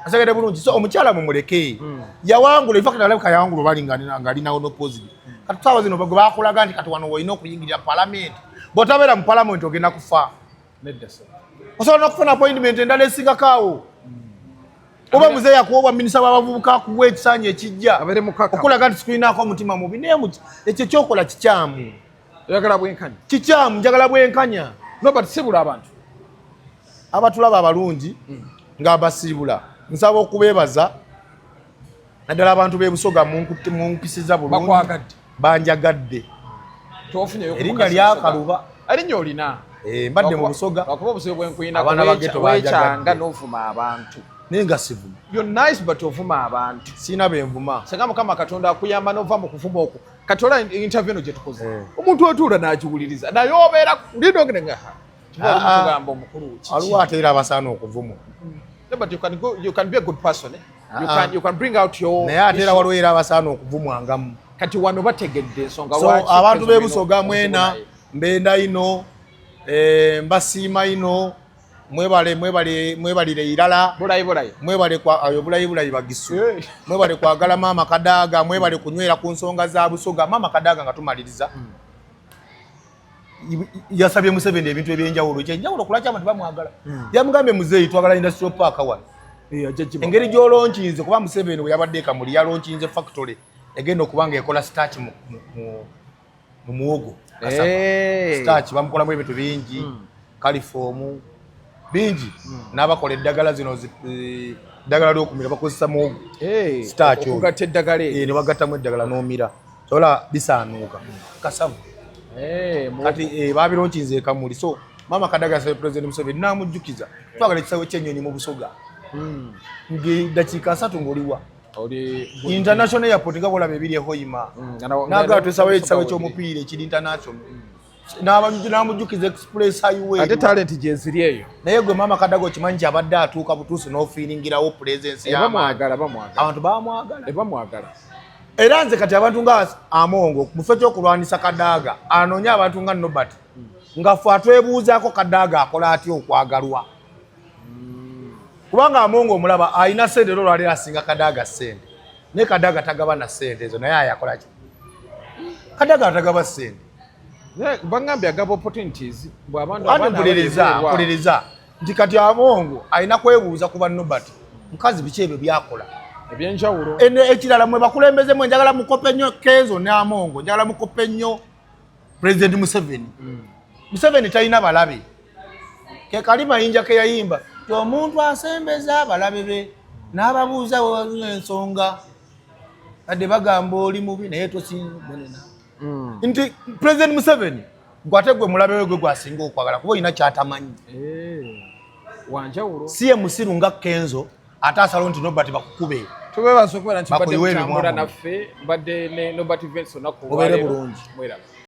asegedde bulungi so omukyala mumuleke yawangula ifa katalabika yawangula obalinga alinawo n'opposite kati tusaawa zino gwe bakulaga nti kati wano olina okuyingirira palamenti bw'otabeera mu palamenti ogenda kufa osobola n'okufuna appointment endala esingakaawo oba muzeeyi akuwa minisita w'abavubuka akuwa ekisanja ekijja okulaga nti sikulinaako omutima mubi naye ekyo kyokola kikyamu oyagala bwenkanya kikyamu njagala bwenkanya nobert sibula abantu abatulaba abalungi ng'abasiibula nsaba okubeebaza naddala abantu b'ebusoga munkisiza bulungi banjagadde erinnya lyakaluba erinnya olina mbadde mu busoga wakuba obusoga bwenkuyina weekyanga n'ovuma abantu nenga sivuma you're nice but ovuma abantu sina benvuma senga mukama katonda akuyamba n'ova mu kuvuma okwo katola interview no gye tukoze omuntu otuula n'akiwuliriza naye obeera kulina ogenda nga tugamba omukulu aliwo ate era abasaana okuvuma but you can be a good person you can bring out your naye ate era waliwo era abasaana okuvumwangamu kati wano bategedde ensonga so abantu b'ebusoga mwena mbenda ino mbasiima ino mwebalire irala mwebale kwa ayo bulayi bagisu mwebale kwagala mama Kadaga mwebale kunywera ku nsonga za Busoga mama Kadaga nga tumaliriza yasabye Museveni ebintu ebyenjawulo kyenjawulo kulacha abantu bamwagala yamugambe muzeyi twagala industrial park awan engeri gyolonkinze kuba Museveni we yabadde kamuli yalonkinze factory egenda okubanga ekola starch mu muwogo starch bamukolamu ebintu bingi caliform bingi n'abakola eddagala zino eddagala ly'okumira bakozesa muwogo starch okugatta eddagala ne bagattamu eddagala n'omira sobola bisaanuuka kasavu kati babironkinze kamuli so mama Kadaga yasabye President Museveni n'amujjukiza twagala ekisaawe ky'ennyonyi mu Busoga dakiika 3 ng'oliwa international airport nga bolaba ebiri ehoima naagala tusawe ekisaawe ky'omupiira ekiri international n'amujjukiza express highway ate talent gyeziri eyo naye gwe mama Kadaga okimanyi kyabadde atuuka butuusi n'ofiiringirawo presence abantu bamwagala era nze kati abantu nga Amongo mu kifo ky'okulwanisa Kadaga anoonye abantu nga Nobert nga ffe atwebuuzaako Kadaga akola atya okwagalwa kubanga Amongo omulaba alina ssente era olwaleero asinga Kadaga ssente naye Kadaga tagaba na ssente ezo naye ayakola ki Kadaga atagaba ssente bangambye agaba opportunities mpuliriza nti kati Amongo alina kwebuuza kuba Nobert mukazi biki ebyo byakola ebyenjawulo ekirala mwe bakulembezemu njagala mukope nnyo Kenzo ne Amongo njagala mukope nnyo President Museveni Museveni talina balabe ke kalima yinja ke yayimba omuntu asembeza abalabe be n'ababuuza ensonga adde bagamba oli mubi naye tosinbenena nti President Museveni gwategwe mulabe we gwe gwasinga okwagala kuba olina kyatamanyi wanjawulo si ye musiru nga Kenzo ate asalawo nti Nobert bakukube tubebaza okubeera nti badde mutambula naffe badde ne Nobert Vince onaku obeere bulungi.